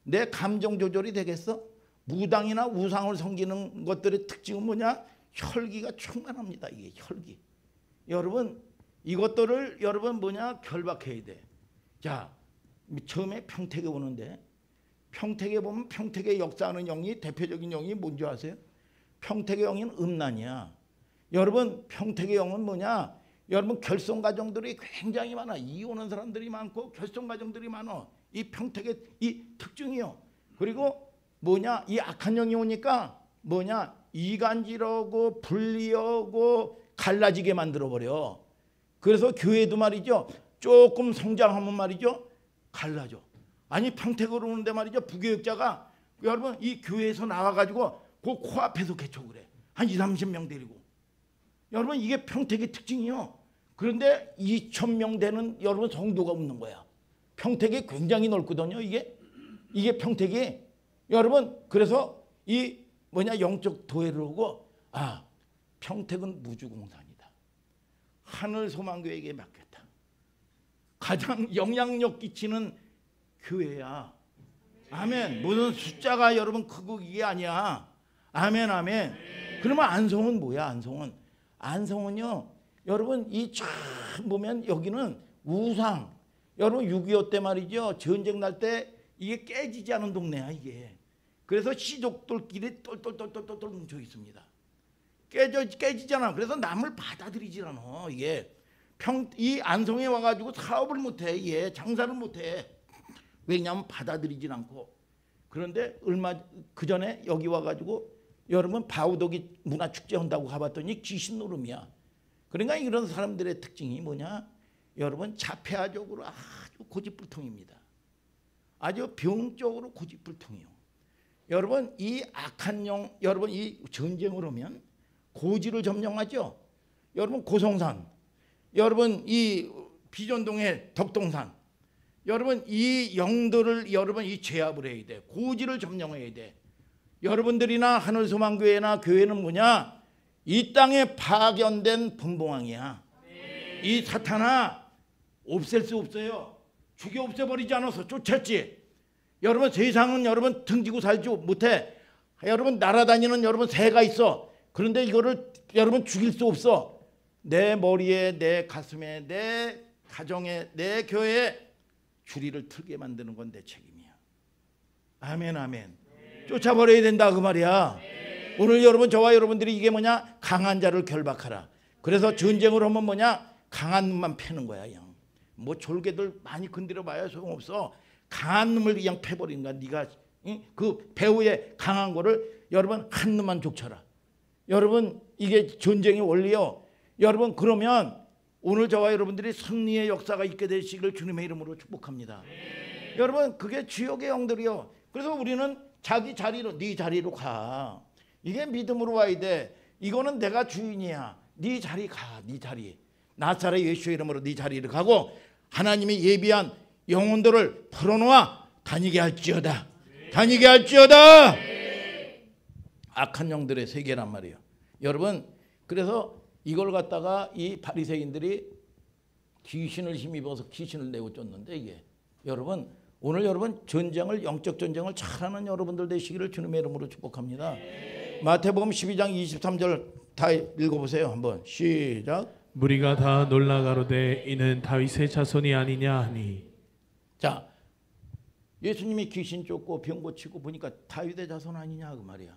내 감정 조절이 되겠어? 무당이나 우상을 섬기는 것들의 특징은 뭐냐? 혈기가 충만합니다. 이게 혈기. 여러분 이것들을 여러분 뭐냐? 결박해야 돼. 자, 처음에 평택에 오는데 평택에 보면 평택의 역사하는 영이 대표적인 영이 뭔지 아세요? 평택의 영은 음란이야. 여러분 평택의 영은 뭐냐? 여러분 결손 가정들이 굉장히 많아. 이혼한 사람들이 많고 결손 가정들이 많아. 이 평택의 이 특징이요. 그리고 뭐냐? 이 악한 영이 오니까 뭐냐? 이간질하고 분리하고 갈라지게 만들어 버려. 그래서 교회도 말이죠. 조금 성장하면 말이죠. 갈라져. 아니 평택으로 오는데 말이죠. 부교육자가 여러분 이 교회에서 나와가지고 그 코앞에서 개척을 해. 한 20-30명 데리고. 여러분 이게 평택의 특징이요. 그런데 2,000명 되는 여러분 성도가 없는 거야. 평택이 굉장히 넓거든요. 이게 평택이 여러분 그래서 이 뭐냐 영적 도회를 오고 아 평택은 무주공산이다. 하늘소망교회에게 맡겼다. 가장 영향력 끼치는 교회야. 아멘. 무슨 숫자가 여러분 크고 이게 아니야. 아멘 아멘. 그러면 안성은 뭐야? 안성은요. 여러분 이 쫙 보면 여기는 우상. 여러분 6.25 때 말이죠. 전쟁 날 때 이게 깨지지 않은 동네야 이게. 그래서 시족들끼리 똘똘똘똘똘 뭉쳐 있습니다. 깨지잖아. 그래서 남을 받아들이질 않아. 이게 이 안성에 와가지고 사업을 못해. 이게 장사를 못해. 왜냐하면 받아들이질 않고. 그런데 얼마 그 전에 여기 와가지고 여러분 바우덕이 문화축제 한다고 가봤더니 귀신 노름이야. 그러니까 이런 사람들의 특징이 뭐냐? 여러분 자폐아적으로 아주 고집불통입니다. 아주 병적으로 고집불통이요. 여러분 이 악한 영, 여러분 이 전쟁을 하면 고지를 점령하죠. 여러분 고성산, 여러분 이 비전동의 덕동산, 여러분 이 영들을 여러분 이 제압을 해야 돼. 고지를 점령해야 돼. 여러분들이나 하늘소망교회나 교회는 뭐냐? 이 땅에 파견된 분봉왕이야. 이 사탄아 없앨 수 없어요. 죽여 없애버리지 않아서 쫓았지. 여러분 세상은 여러분 등지고 살지 못해. 여러분 날아다니는 여러분 새가 있어. 그런데 이거를 여러분 죽일 수 없어. 내 머리에 내 가슴에 내 가정에 내 교회에 줄이를 틀게 만드는 건 내 책임이야. 아멘 아멘. 쫓아버려야 된다 그 말이야. 오늘 여러분 저와 여러분들이 이게 뭐냐? 강한 자를 결박하라. 그래서 전쟁을 하면 뭐냐? 강한 놈만 패는 거야. 그냥 뭐 졸개들 많이 건드려 봐야 소용없어. 강한 놈을 그냥 패버리는 거야. 네가 그 배후에 강한 거를 여러분 한 놈만 족쳐라. 여러분 이게 전쟁의 원리요. 여러분 그러면 오늘 저와 여러분들이 승리의 역사가 있게 되시길 주님의 이름으로 축복합니다. 여러분 그게 지옥의 영들이요. 그래서 우리는 자기 자리로 네 자리로 가. 이게 믿음으로 와야 돼. 이거는 내가 주인이야. 네 자리 가. 네 자리. 나사렛 예수의 이름으로 네 자리를 가고 하나님이 예비한 영혼들을 풀어놓아 다니게 할지어다. 다니게 할지어다. 악한 영들의 세계란 말이에요. 여러분 그래서 이걸 갖다가 이 바리새인들이 귀신을 힘입어서 귀신을 내고 쫓는데 이게 여러분 오늘 여러분 전쟁을 영적 전쟁을 잘하는 여러분들 되시기를 주님의 이름으로 축복합니다. 마태복음 12장 23절 다 읽어보세요. 한번 시작. 무리가 다 놀라 가로되 이는 다윗의 자손이 아니냐 하니. 자 예수님이 귀신 쫓고 병 고치고 보니까 다윗의 자손 아니냐 그 말이야.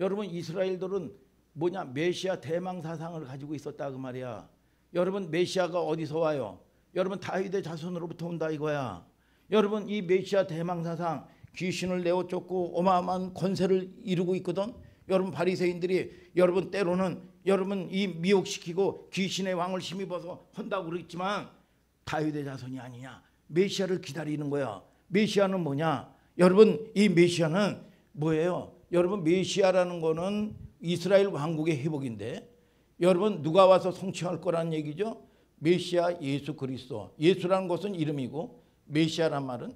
여러분 이스라엘들은 뭐냐 메시아 대망 사상을 가지고 있었다 그 말이야. 여러분 메시아가 어디서 와요? 여러분 다윗의 자손으로부터 온다 이거야. 여러분 이 메시아 대망 사상 귀신을 내어 쫓고 어마어마한 권세를 이루고 있거든. 여러분 바리새인들이 여러분 때로는 여러분 이 미혹시키고 귀신의 왕을 힘입어서 한다고 그랬지만 다윗의 자손이 아니냐. 메시아를 기다리는 거야. 메시아는 뭐냐? 여러분 이 메시아는 뭐예요? 여러분 메시아라는 거는 이스라엘 왕국의 회복인데 여러분 누가 와서 성취할 거란 얘기죠? 메시아 예수 그리스도. 예수라는 것은 이름이고 메시아란 말은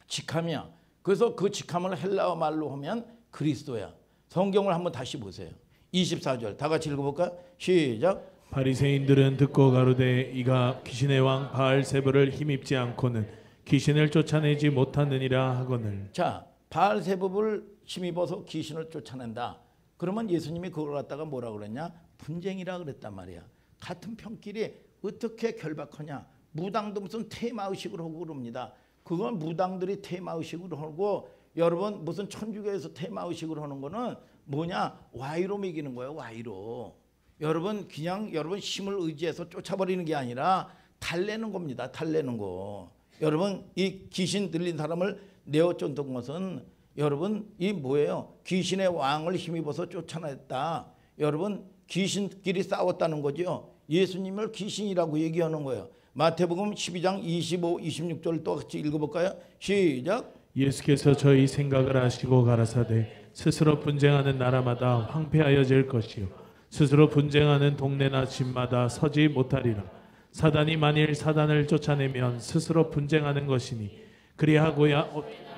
직함이야. 그래서 그 직함을 헬라어 말로 하면 그리스도야. 성경을 한번 다시 보세요. 24절 다 같이 읽어볼까요? 시작. 바리새인들은 듣고 가로되 이가 귀신의 왕 바알세불을 힘입지 않고는 귀신을 쫓아내지 못하느니라 하거늘. 자 바알세불을 힘입어서 귀신을 쫓아낸다. 그러면 예수님이 그걸 갖다가 뭐라 그랬냐? 분쟁이라 그랬단 말이야. 같은 편끼리 어떻게 결박하냐? 무당도 무슨 테마의식으로 하고 그럽니다. 그건 무당들이 테마의식으로 하고 여러분 무슨 천주교에서 테마의식으로 하는 거는 뭐냐? 와이로 먹이는 거예요. 와이로. 여러분 그냥 여러분 힘을 의지해서 쫓아버리는 게 아니라 달래는 겁니다. 달래는 거. 여러분 이 귀신 들린 사람을 내어 쫓는 것은 여러분 이 뭐예요? 귀신의 왕을 힘입어서 쫓아냈다. 여러분 귀신끼리 싸웠다는 거죠. 예수님을 귀신이라고 얘기하는 거예요. 마태복음 12장 25, 26절 또 같이 읽어볼까요? 시작. 예수께서 저희 생각을 아시고 가라사대 스스로 분쟁하는 나라마다 황폐하여질 것이요 스스로 분쟁하는 동네나 집마다 서지 못하리라. 사단이 만일 사단을 쫓아내면 스스로 분쟁하는 것이니 그리하고야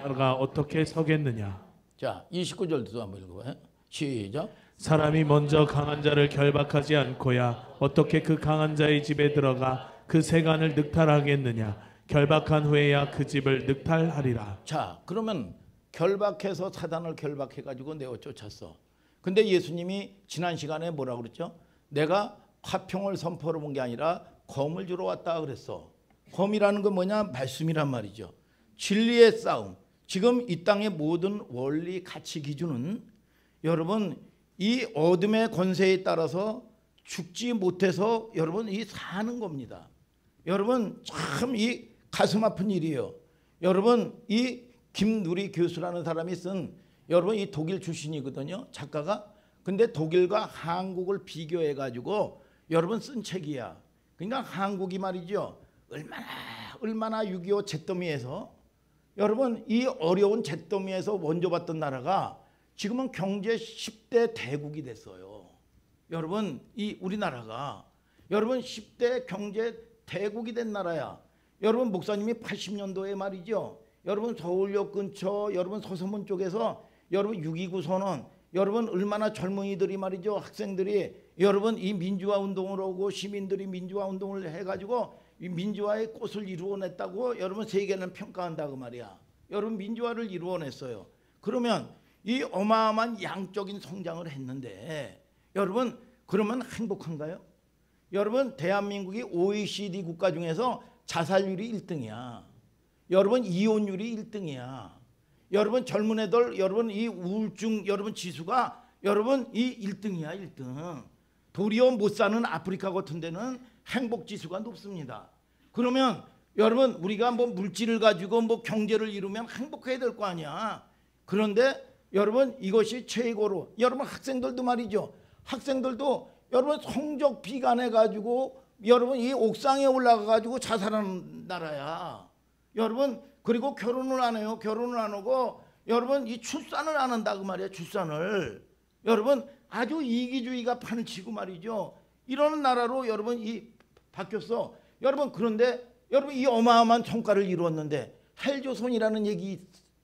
나라가 어떻게 서겠느냐. 자 29절도 한번 읽어봐요. 시작. 사람이 먼저 강한 자를 결박하지 않고야 어떻게 그 강한 자의 집에 들어가 그 세간을 늑탈하겠느냐. 결박한 후에야 그 집을 늑탈하리라. 자 그러면 결박해서 사단을 결박해가지고 내어 쫓았어. 근데 예수님이 지난 시간에 뭐라고 그랬죠? 내가 화평을 선포로 본 게 아니라 검을 주러 왔다 그랬어. 검이라는 건 뭐냐? 말씀이란 말이죠. 진리의 싸움. 지금 이 땅의 모든 원리 가치 기준은 여러분 이 어둠의 권세에 따라서 죽지 못해서 여러분 이 사는 겁니다. 여러분 참 이 가슴 아픈 일이에요. 여러분 이 김누리 교수라는 사람이 쓴 여러분 이 독일 출신이거든요. 작가가. 근데 독일과 한국을 비교해 가지고 여러분 쓴 책이야. 그러니까 한국이 말이죠. 얼마나 6.25 잿더미에서 여러분 이 어려운 잿더미에서 원조받던 나라가 지금은 경제 10대 대국이 됐어요. 여러분 이 우리나라가 여러분 10대 경제 대국이 된 나라야. 여러분 목사님이 80년도에 말이죠. 여러분 서울역 근처 여러분 서서문 쪽에서 여러분 6.29 선언 여러분 얼마나 젊은이들이 말이죠. 학생들이 여러분 이 민주화 운동을 하고 시민들이 민주화 운동을 해가지고 이 민주화의 꽃을 이루어냈다고 여러분 세계는 평가한다 그 말이야. 여러분 민주화를 이루어냈어요. 그러면 이 어마어마한 양적인 성장을 했는데 여러분 그러면 행복한가요? 여러분 대한민국이 OECD 국가 중에서 자살률이 1등이야. 여러분 이혼율이 1등이야. 여러분 젊은 애들 여러분 이 우울증 여러분 지수가 여러분 이 1등이야 1등. 도리어 못 사는 아프리카 같은 데는 행복 지수가 높습니다. 그러면 여러분 우리가 뭐 물질을 가지고 뭐 경제를 이루면 행복해야 될 거 아니야. 그런데 여러분 이것이 최고로 여러분 학생들도 말이죠. 학생들도 여러분 성적 비관해 가지고 여러분 이 옥상에 올라가 가지고 자살하는 나라야. 여러분 그리고 결혼을 안 해요. 결혼을 안 하고 여러분 이 출산을 안 한다 그 말이야. 출산을 여러분 아주 이기주의가 판을 치고 말이죠. 이런 나라로 여러분 이 바뀌었어. 여러분 그런데 여러분 이 어마어마한 성과를 이루었는데 헬조선이라는 얘기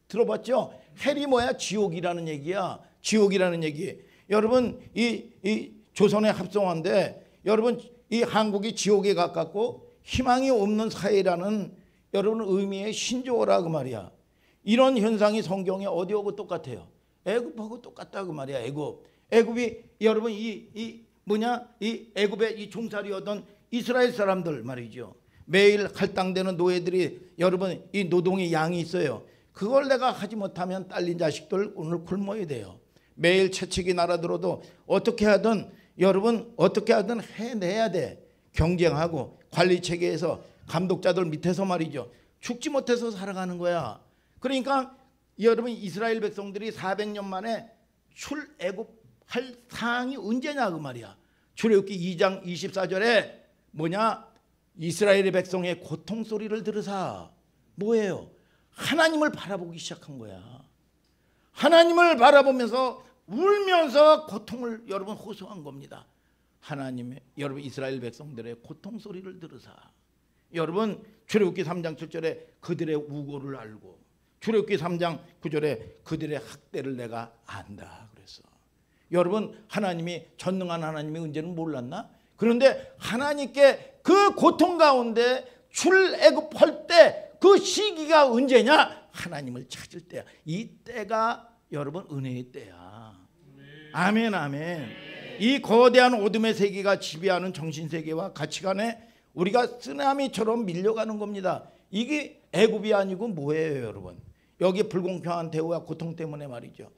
들어봤죠? 헬이 뭐야? 지옥이라는 얘기야. 지옥이라는 얘기. 여러분 이 조선의 합성어인데 여러분 이 한국이 지옥에 가깝고 희망이 없는 사회라는 여러분 의미의 신조어라 그 말이야. 이런 현상이 성경에 어디하고 똑같아요? 애굽하고 똑같다 그 말이야. 애굽이 여러분 이 애굽의 이 종살이었던 이스라엘 사람들 말이죠. 매일 할당되는 노예들이 여러분 이 노동의 양이 있어요. 그걸 내가 하지 못하면 딸린 자식들 오늘 굶어야 돼요. 매일 채찍이 날아들어도 어떻게 하든 여러분 어떻게 하든 해내야 돼. 경쟁하고 관리 체계에서 감독자들 밑에서 말이죠. 죽지 못해서 살아가는 거야. 그러니까 여러분 이스라엘 백성들이 400년 만에 출애굽할 상황이 언제냐 그 말이야. 출애굽기 2장 24절에 뭐냐? 이스라엘의 백성의 고통 소리를 들으사. 뭐예요? 하나님을 바라보기 시작한 거야. 하나님을 바라보면서 울면서 고통을 여러분 호소한 겁니다. 하나님의 여러분 이스라엘 백성들의 고통 소리를 들으사. 여러분 출애굽기 3장 7절에 그들의 우고를 알고 출애굽기 3장 9절에 그들의 학대를 내가 안다 그랬어. 여러분 하나님이 전능한 하나님의 은혜는 몰랐나? 그런데 하나님께 그 고통 가운데 출애굽할 때 그 시기가 언제냐? 하나님을 찾을 때야. 이 때가 여러분 은혜의 때야. 아멘 아멘. 이 거대한 어둠의 세계가 지배하는 정신세계와 가치관에 우리가 쓰나미처럼 밀려가는 겁니다. 이게 애굽이 아니고 뭐예요 여러분? 여기 불공평한 대우와 고통 때문에 말이죠.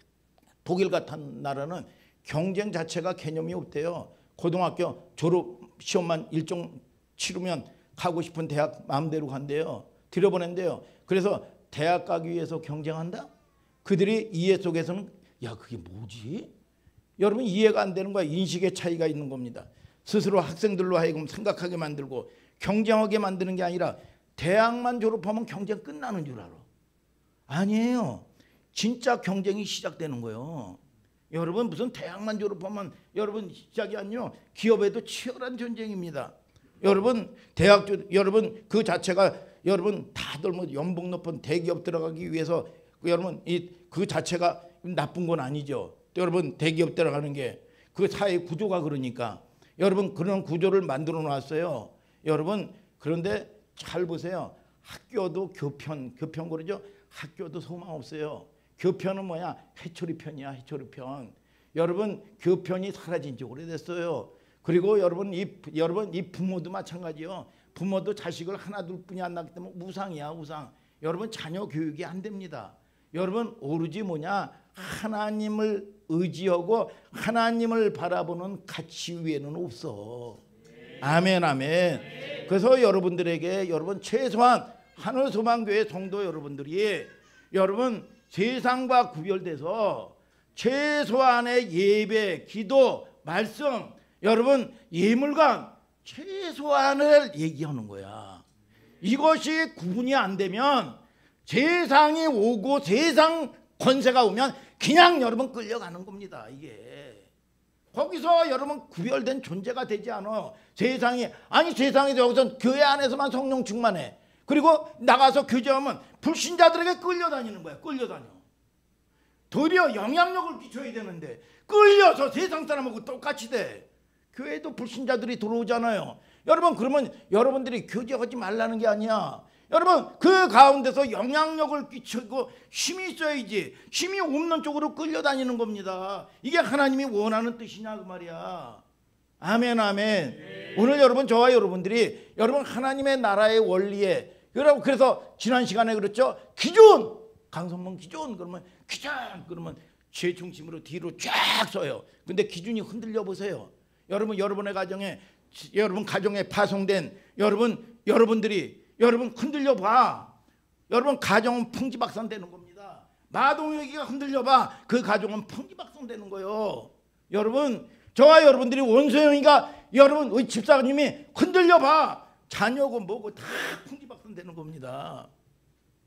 독일 같은 나라는 경쟁 자체가 개념이 없대요. 고등학교 졸업 시험만 일정 치르면 가고 싶은 대학 마음대로 간대요. 들여보낸대요. 그래서 대학 가기 위해서 경쟁한다? 그들이 이해 속에서는 야 그게 뭐지? 여러분 이해가 안 되는 거야. 인식의 차이가 있는 겁니다. 스스로 학생들로 하여금 생각하게 만들고 경쟁하게 만드는 게 아니라 대학만 졸업하면 경쟁 끝나는 줄 알아. 아니에요. 진짜 경쟁이 시작되는 거예요. 여러분 무슨 대학만 졸업하면 여러분 시작이 아니요. 기업에도 치열한 전쟁입니다. 여러분 대학 여러분 그 자체가 여러분 다들 뭐 연봉 높은 대기업 들어가기 위해서 여러분 그 자체가 나쁜 건 아니죠. 여러분 대기업 들어가는 게 그 사회 구조가 그러니까 여러분 그런 구조를 만들어 놨어요. 여러분 그런데 잘 보세요. 학교도 교편 그러죠. 학교도 소망 없어요. 교편은 뭐야? 회초리편이야. 회초리편. 여러분 교편이 사라진 지 오래됐어요. 그리고 여러분 이 부모도 마찬가지요. 부모도 자식을 하나 둘 뿐이 안 낳기 때문에 우상이야 우상. 여러분 자녀 교육이 안 됩니다. 여러분 오로지 뭐냐? 하나님을 의지하고 하나님을 바라보는 가치 위에는 없어. 아멘 아멘. 그래서 여러분들에게 여러분 최소한 하늘소망교회 성도 여러분들이 여러분 세상과 구별돼서 최소한의 예배, 기도, 말씀 여러분 예물관 최소한을 얘기하는 거야. 이것이 구분이 안 되면 세상이 오고 세상 권세가 오면 그냥 여러분 끌려가는 겁니다. 이게 거기서 여러분 구별된 존재가 되지 않아. 세상에서 여기서 교회 안에서만 성령 충만해. 그리고 나가서 교제하면 불신자들에게 끌려다니는 거야. 끌려다녀. 도리어 영향력을 끼쳐야 되는데 끌려서 세상 사람하고 똑같이 돼. 교회도 불신자들이 들어오잖아요. 여러분 그러면 여러분들이 교제하지 말라는 게 아니야. 여러분 그 가운데서 영향력을 끼치고 힘이 있어야지. 힘이 없는 쪽으로 끌려다니는 겁니다. 이게 하나님이 원하는 뜻이냐 그 말이야. 아멘 아멘. 오늘 여러분 저와 여러분들이 여러분 하나님의 나라의 원리에 여러분 그래서 지난 시간에 그랬죠. 기준 강성문 기준 그러면 기준 그러면 제 중심으로 뒤로 쫙 서요. 근데 기준이 흔들려 보세요. 여러분의 가정에 여러분 가정에 파송된 여러분들이 흔들려 봐. 여러분 가정은 풍지박산되는 겁니다. 마동여기가 흔들려 봐. 그 가정은 풍지박산되는 거예요. 여러분 저와 여러분들이 원소영이가 우리 집사님이 흔들려 봐. 자녀고 뭐고 다 풍지박산되는 겁니다.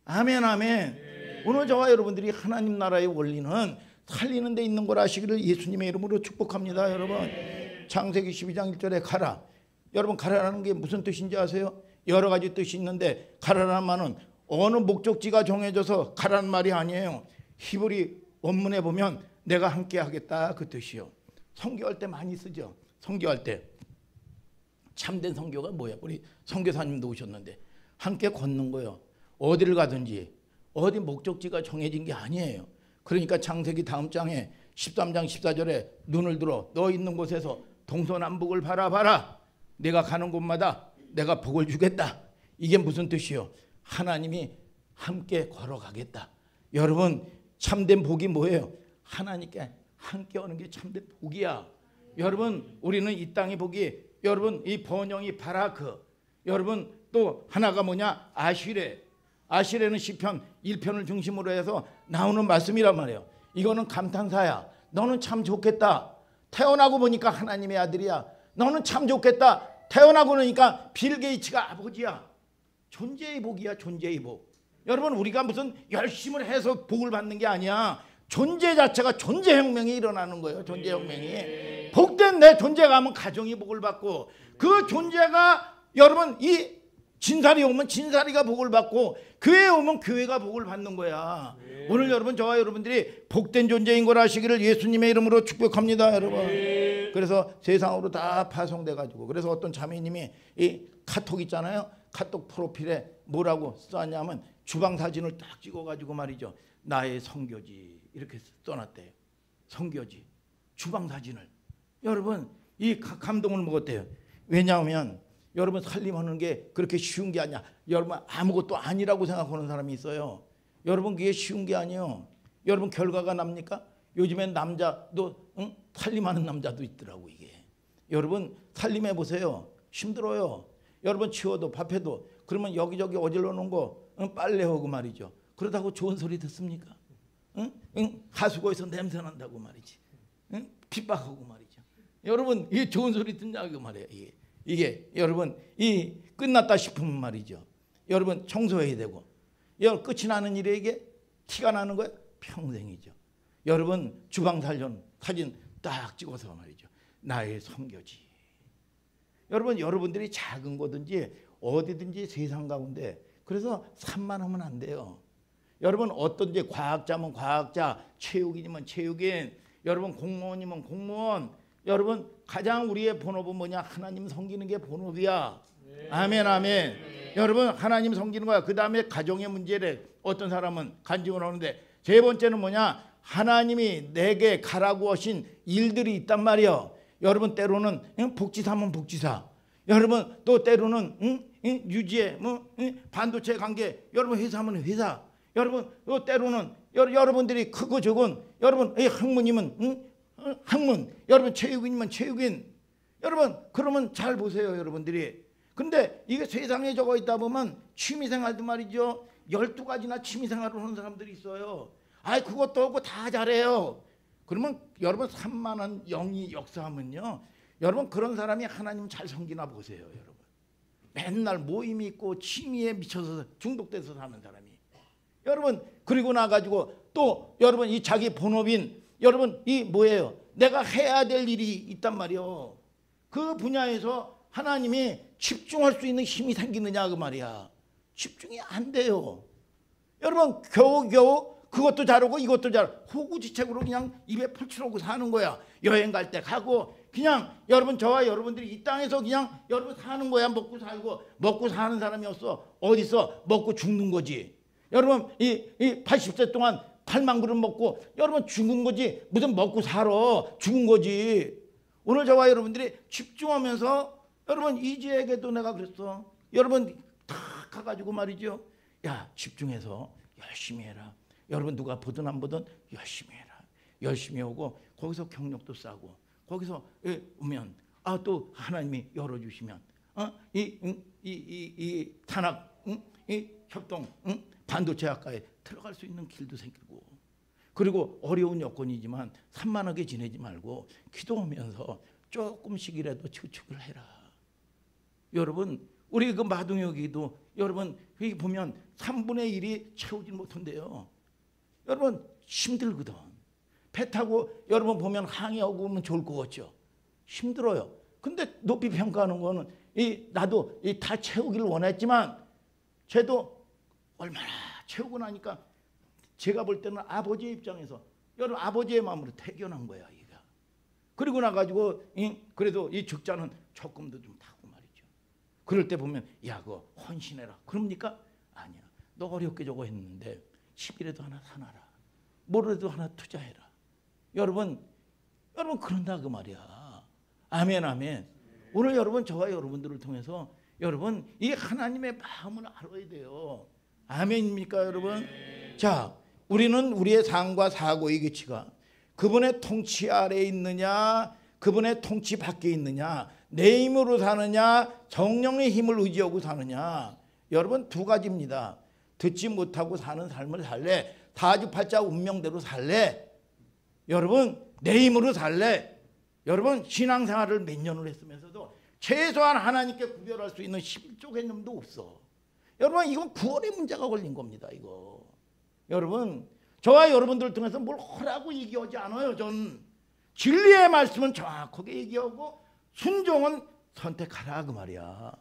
아멘 아멘. 오늘 저와 여러분들이 하나님 나라의 원리는 살리는 데 있는 걸 아시기를 예수님의 이름으로 축복합니다. 여러분 창세기 12장 1절에 가라. 여러분 가라라는 게 무슨 뜻인지 아세요? 여러 가지 뜻이 있는데 가라라는 말은 어느 목적지가 정해져서 가라는 말이 아니에요. 히브리 원문에 보면 내가 함께 하겠다 그 뜻이요. 선교할 때 많이 쓰죠. 선교할 때 참된 선교가 뭐야? 우리 선교사님도 오셨는데 함께 걷는 거예요. 어디를 가든지 어디 목적지가 정해진 게 아니에요. 그러니까 창세기 다음 장에 13장 14절에 눈을 들어 너 있는 곳에서 동서남북을 바라봐라. 내가 가는 곳마다 내가 복을 주겠다. 이게 무슨 뜻이요? 하나님이 함께 걸어가겠다. 여러분 참된 복이 뭐예요? 하나님께 함께 오는 게 참된 복이야. 여러분 우리는 이 땅의 복이 여러분 이 번영이 바라크. 여러분 또 하나가 뭐냐? 아시레는 시편 1편을 중심으로 해서 나오는 말씀이란 말이에요. 이거는 감탄사야. 너는 참 좋겠다. 태어나고 보니까 하나님의 아들이야. 너는 참 좋겠다. 태어나고 보니까 빌 게이츠가 아버지야. 존재의 복이야. 존재의 복. 여러분 우리가 무슨 열심을 해서 복을 받는 게 아니야. 존재 자체가 존재혁명이 일어나는 거예요. 존재혁명이. 복된 내 존재가 하면 가정이 복을 받고 그 존재가 여러분 이 진사리 오면 진사리가 복을 받고 교회에 오면 교회가 복을 받는 거야. 오늘 여러분 저와 여러분들이 복된 존재인 걸 아시기를 예수님의 이름으로 축복합니다. 여러분. 그래서 세상으로 다 파송돼 가지고 그래서 어떤 자매님이 이 카톡 있잖아요. 카톡 프로필에 뭐라고 써놨냐면 주방 사진을 딱 찍어 가지고 말이죠. 나의 선교지 이렇게 써놨대요. 선교지 주방 사진을. 여러분 이 감동을 먹었대요. 왜냐하면 여러분 살림하는 게 그렇게 쉬운 게 아니야. 여러분 아무것도 아니라고 생각하는 사람이 있어요. 여러분 그게 쉬운 게 아니에요. 여러분 결과가 납니까? 요즘엔 남자도 살림하는 남자도 있더라고 이게. 여러분 살림해 보세요. 힘들어요. 여러분 치워도 밥해도 그러면 여기저기 어질러 놓은 거 빨래하고 말이죠. 그러다고 좋은 소리 듣습니까? 하수구에서 냄새 난다고 말이지. 핍박하고 말이죠. 여러분 이게 좋은 소리 듣냐고 말이에요. 이게 여러분 이 끝났다 싶으면 말이죠. 여러분 청소해야 되고 여러분 끝이 나는 일에 이게 티가 나는 거예요. 평생이죠. 여러분 주방 사진 딱 찍어서 말이죠. 나의 선교지. 여러분 여러분들이 작은 거든지 어디든지 세상 가운데 그래서 산만하면 안 돼요. 여러분 어떤지 과학자면 과학자, 체육인이면 체육인, 여러분 공무원이면 공무원. 여러분 가장 우리의 본업은 뭐냐? 하나님 섬기는 게 본업이야. 아멘 아멘. 여러분 하나님 섬기는 거야. 그 다음에 가정의 문제래. 어떤 사람은 간증을 하는데 세 번째는 뭐냐? 하나님이 내게 가라고 하신 일들이 있단 말이야. 여러분 때로는 복지사면 복지사. 여러분 또 때로는 유지에 반도체 관계. 여러분 회사면 회사. 여러분 또 때로는 여러분들이 크고 적은 여러분 학문이면 학문. 여러분 체육인이면 체육인. 여러분 그러면 잘 보세요 여러분들이. 근데 이게 세상에 적어 있다 보면 취미생활도 말이죠. 12가지나 취미생활을 하는 사람들이 있어요. 아이 그것도 하고 다 잘해요. 그러면 여러분 산만한 영이 역사하면요. 여러분 그런 사람이 하나님 잘 섬기나 보세요. 여러분. 맨날 모임이 있고 취미에 미쳐서 중독돼서 사는 사람이. 여러분 그리고 나가지고 또 여러분 이 자기 본업인 여러분 이 뭐예요? 내가 해야 될 일이 있단 말이요. 그 분야에서 하나님이 집중할 수 있는 힘이 생기느냐 그 말이야. 집중이 안 돼요. 여러분 겨우겨우 그것도 잘하고 이것도 호구지책으로 그냥 입에 풀칠하고 사는 거야. 여행 갈 때 가고 그냥 여러분 저와 여러분들이 이 땅에서 그냥 여러분 사는 거야. 먹고 살고. 먹고 사는 사람이 없어. 어디서 먹고 죽는 거지. 여러분 이 80세 동안 8만 그릇 먹고 여러분 죽은 거지. 무슨 먹고 살아. 죽은 거지. 오늘 저와 여러분들이 집중하면서 여러분 이지에게도 내가 그랬어. 여러분 다 가가지고 말이죠. 야 집중해서 열심히 해라. 여러분 누가 보든 안 보든 열심히 해라. 열심히 오고 거기서 경력도 쌓고 거기서 오면 또 하나님이 열어주시면 이 탄압, 이 협동, 반도체 학과에 들어갈 수 있는 길도 생기고 그리고 어려운 여건이지만 산만하게 지내지 말고 기도하면서 조금씩이라도 저축을 해라. 여러분 우리 그 마동역이도 여러분 여기 보면 3분의 1이 채우지 못한대요. 여러분 힘들거든. 배 타고 여러분 보면 항해하고 오면 좋을 것 같죠. 힘들어요. 근데 높이 평가하는 거는 나도 다 채우기를 원했지만 쟤도 얼마나 채우고 나니까 제가 볼 때는 아버지의 입장에서 여러분 아버지의 마음으로 태어난 거야 이가. 그리고 나가지고 그래도 이 적자는 적금도 좀 타고 말이죠. 그럴 때 보면 야 그거 헌신해라. 그럽니까? 아니야. 너 어렵게 저거 했는데 10이라도 하나 사놔라. 뭐라도 하나 투자해라. 여러분 그런다 그 말이야. 아멘 아멘. 오늘 여러분 저와 여러분들을 통해서 여러분 이 하나님의 마음을 알아야 돼요. 아멘입니까 여러분? 자 우리는 우리의 삶과 사고의 가치가 그분의 통치 아래에 있느냐 그분의 통치 밖에 있느냐 내 힘으로 사느냐 성령의 힘을 의지하고 사느냐 여러분 두 가지입니다. 듣지 못하고 사는 삶을 살래 사주팔자 운명대로 살래 여러분 내 힘으로 살래 여러분 신앙생활을 몇 년을 했으면서도 최소한 하나님께 구별할 수 있는 11조 개념도 없어. 여러분 이건 구원의 문제가 걸린 겁니다. 이거 여러분 저와 여러분들을 통해서 뭘 하라고 얘기하지 않아요. 전 진리의 말씀은 정확하게 얘기하고 순종은 선택하라 그 말이야.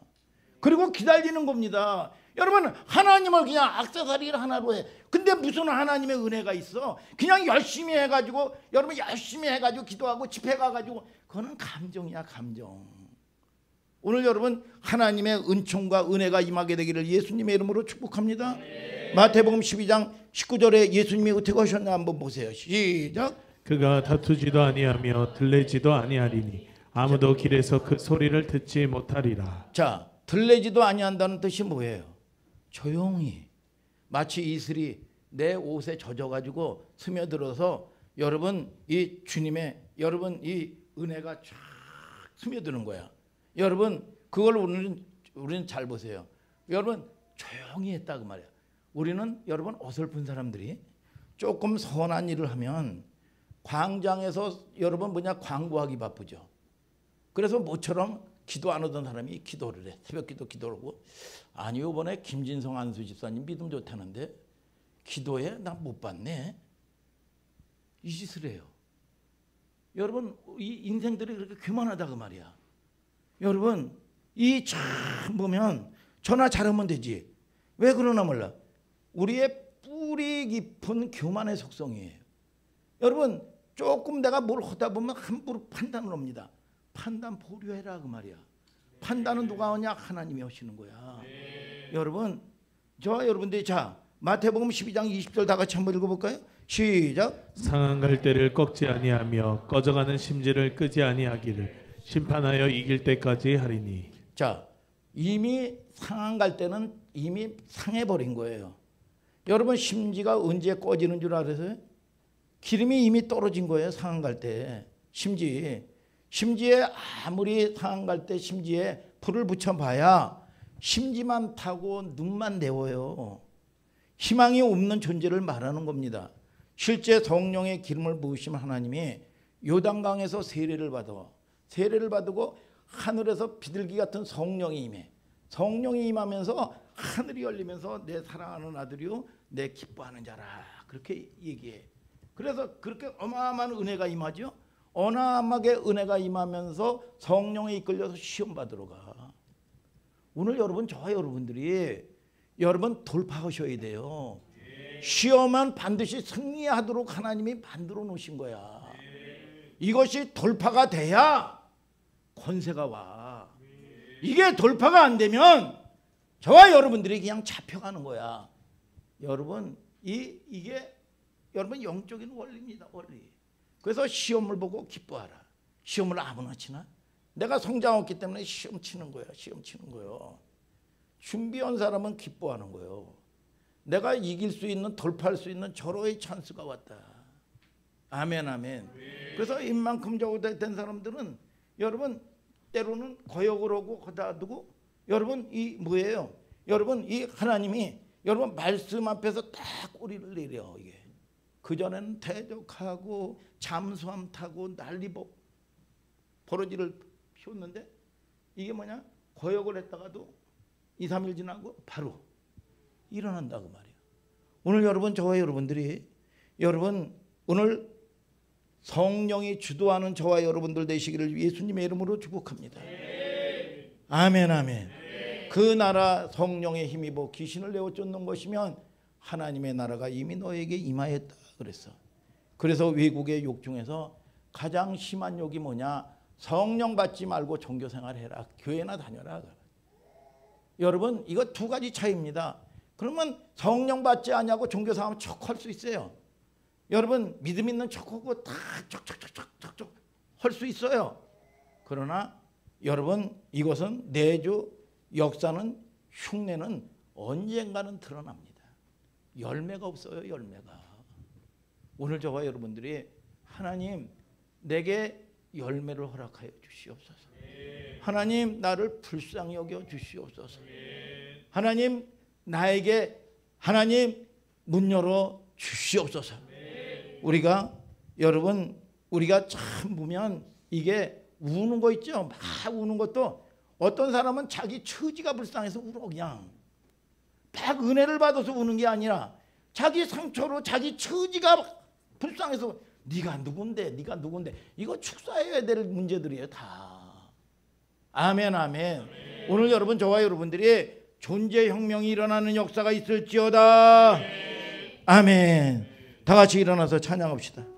그리고 기다리는 겁니다. 여러분 하나님을 그냥 악세사리를 하나로 해. 근데 무슨 하나님의 은혜가 있어. 그냥 열심히 해가지고 여러분 열심히 해가지고 기도하고 집회 가가지고 그거는 감정이야 감정. 오늘 여러분 하나님의 은총과 은혜가 임하게 되기를 예수님의 이름으로 축복합니다. 마태복음 12장 19절에 예수님이 어떻게 하셨나 한번 보세요. 시작. 그가 다투지도 아니하며 들레지도 아니하리니 아무도 길에서 그 소리를 듣지 못하리라. 자, 들레지도 아니한다는 뜻이 뭐예요? 조용히 마치 이슬이 내 옷에 젖어가지고 스며들어서 여러분 이 주님의 여러분 이 은혜가 쫙 스며드는 거야. 여러분 그걸 우리는 잘 보세요. 여러분 조용히 했다 그 말이야. 우리는 여러분 어설픈 사람들이 조금 선한 일을 하면 광장에서 여러분 광고하기 바쁘죠. 그래서 모처럼 기도 안 하던 사람이 기도를 해. 새벽 기도를 하고 아니 이번에 김진성 안수 집사님 믿음 좋다는데 기도에 나 못 봤네. 이 짓을 해요. 여러분 이 인생들이 그렇게 교만하다 그 말이야. 여러분 이 참 보면 전화 잘하면 되지. 왜 그러나 몰라. 우리의 뿌리 깊은 교만의 속성이에요. 여러분 조금 내가 뭘 하다 보면 함부로 판단을 합니다. 판단 보류해라 그 말이야. 판단은 누가 하냐? 하나님이 하시는 거야. 여러분 저와 여러분들이 자 마태복음 12장 20절 다 같이 한번 읽어볼까요? 시작. 상한 갈대를 꺾지 아니하며 꺼져가는 심지를 끄지 아니하기를 심판하여 이길 때까지 하리니. 자 이미 상한 갈대는 이미 상해버린 거예요. 여러분 심지가 언제 꺼지는 줄 알아서요? 기름이 이미 떨어진 거예요. 상한 갈대 심지에 아무리 상한 갈대 심지에 불을 붙여봐야 심지만 타고 눈만 데워요. 희망이 없는 존재를 말하는 겁니다. 실제 성령의 기름을 부으신 하나님이 요단강에서 세례를 받고 하늘에서 비둘기 같은 성령이 임해. 성령이 임하면서 하늘이 열리면서 내 사랑하는 아들이요 내 기뻐하는 자라 그렇게 얘기해. 그래서 그렇게 어마어마한 은혜가 임하죠. 어마어마하게 은혜가 임하면서 성령에 이끌려서 시험 받으러 가. 오늘 여러분 저와 여러분들이 여러분 돌파하셔야 돼요. 시험은 반드시 승리하도록 하나님이 만들어 놓으신 거야. 이것이 돌파가 돼야 권세가 와. 이게 돌파가 안 되면 저와 여러분들이 그냥 잡혀가는 거야. 여러분 이게 여러분 영적인 원리입니다. 원리. 그래서 시험을 보고 기뻐하라. 시험을 아무나 치나? 내가 성장했기 때문에 시험 치는 거야. 시험 치는 거요. 준비한 사람은 기뻐하는 거요. 내가 이길 수 있는, 돌파할 수 있는 절호의 찬스가 왔다. 아멘, 아멘. 그래서 이만큼 된 사람들은 여러분 때로는 거역을 하고 거다 두고, 여러분 이 뭐예요? 여러분 이 하나님이 여러분 말씀 앞에서 딱 꼬리를 내려. 이게 그전에는 대적하고 잠수함 타고 난리 버러지를 피웠는데, 이게 뭐냐? 거역을 했다가도 2, 3일 지나고 바로 일어난다고 말이에요. 오늘 여러분, 저와 여러분들이, 여러분 오늘 성령이 주도하는 저와 여러분들 되시기를 예수님의 이름으로 축복합니다. 아멘, 아멘. 그 나라 성령의 힘입어 귀신을 내어 쫓는 것이면 하나님의 나라가 이미 너에게 임하였다 그랬어. 그래서 외국의 욕 중에서 가장 심한 욕이 뭐냐? 성령 받지 말고 종교생활 해라, 교회나 다녀라. 여러분 이거 두 가지 차이입니다. 그러면 성령 받지 않냐고 종교생활 척할 수 있어요. 여러분 믿음 있는 척하고 다 척척척척척 할 수 있어요. 그러나 여러분 이것은 내주 역사는, 흉내는 언젠가는 드러납니다. 열매가 없어요. 열매가. 오늘 저와 여러분들이 하나님 내게 열매를 허락하여 주시옵소서. 하나님 나를 불쌍히 여겨 주시옵소서. 하나님 나에게 하나님 문 열어 주시옵소서. 우리가 여러분 우리가 참 보면 이게 우는 거 있죠. 막 우는 것도 어떤 사람은 자기 처지가 불쌍해서 울어. 그냥 막 은혜를 받아서 우는 게 아니라 자기 상처로 자기 처지가 불쌍해서 네가 누군데, 네가 누군데. 이거 축사해야 될 문제들이에요 다. 아멘, 아멘. 오늘 여러분 저와 여러분들이 존재혁명이 일어나는 역사가 있을지어다. 아멘. 다 같이 일어나서 찬양합시다.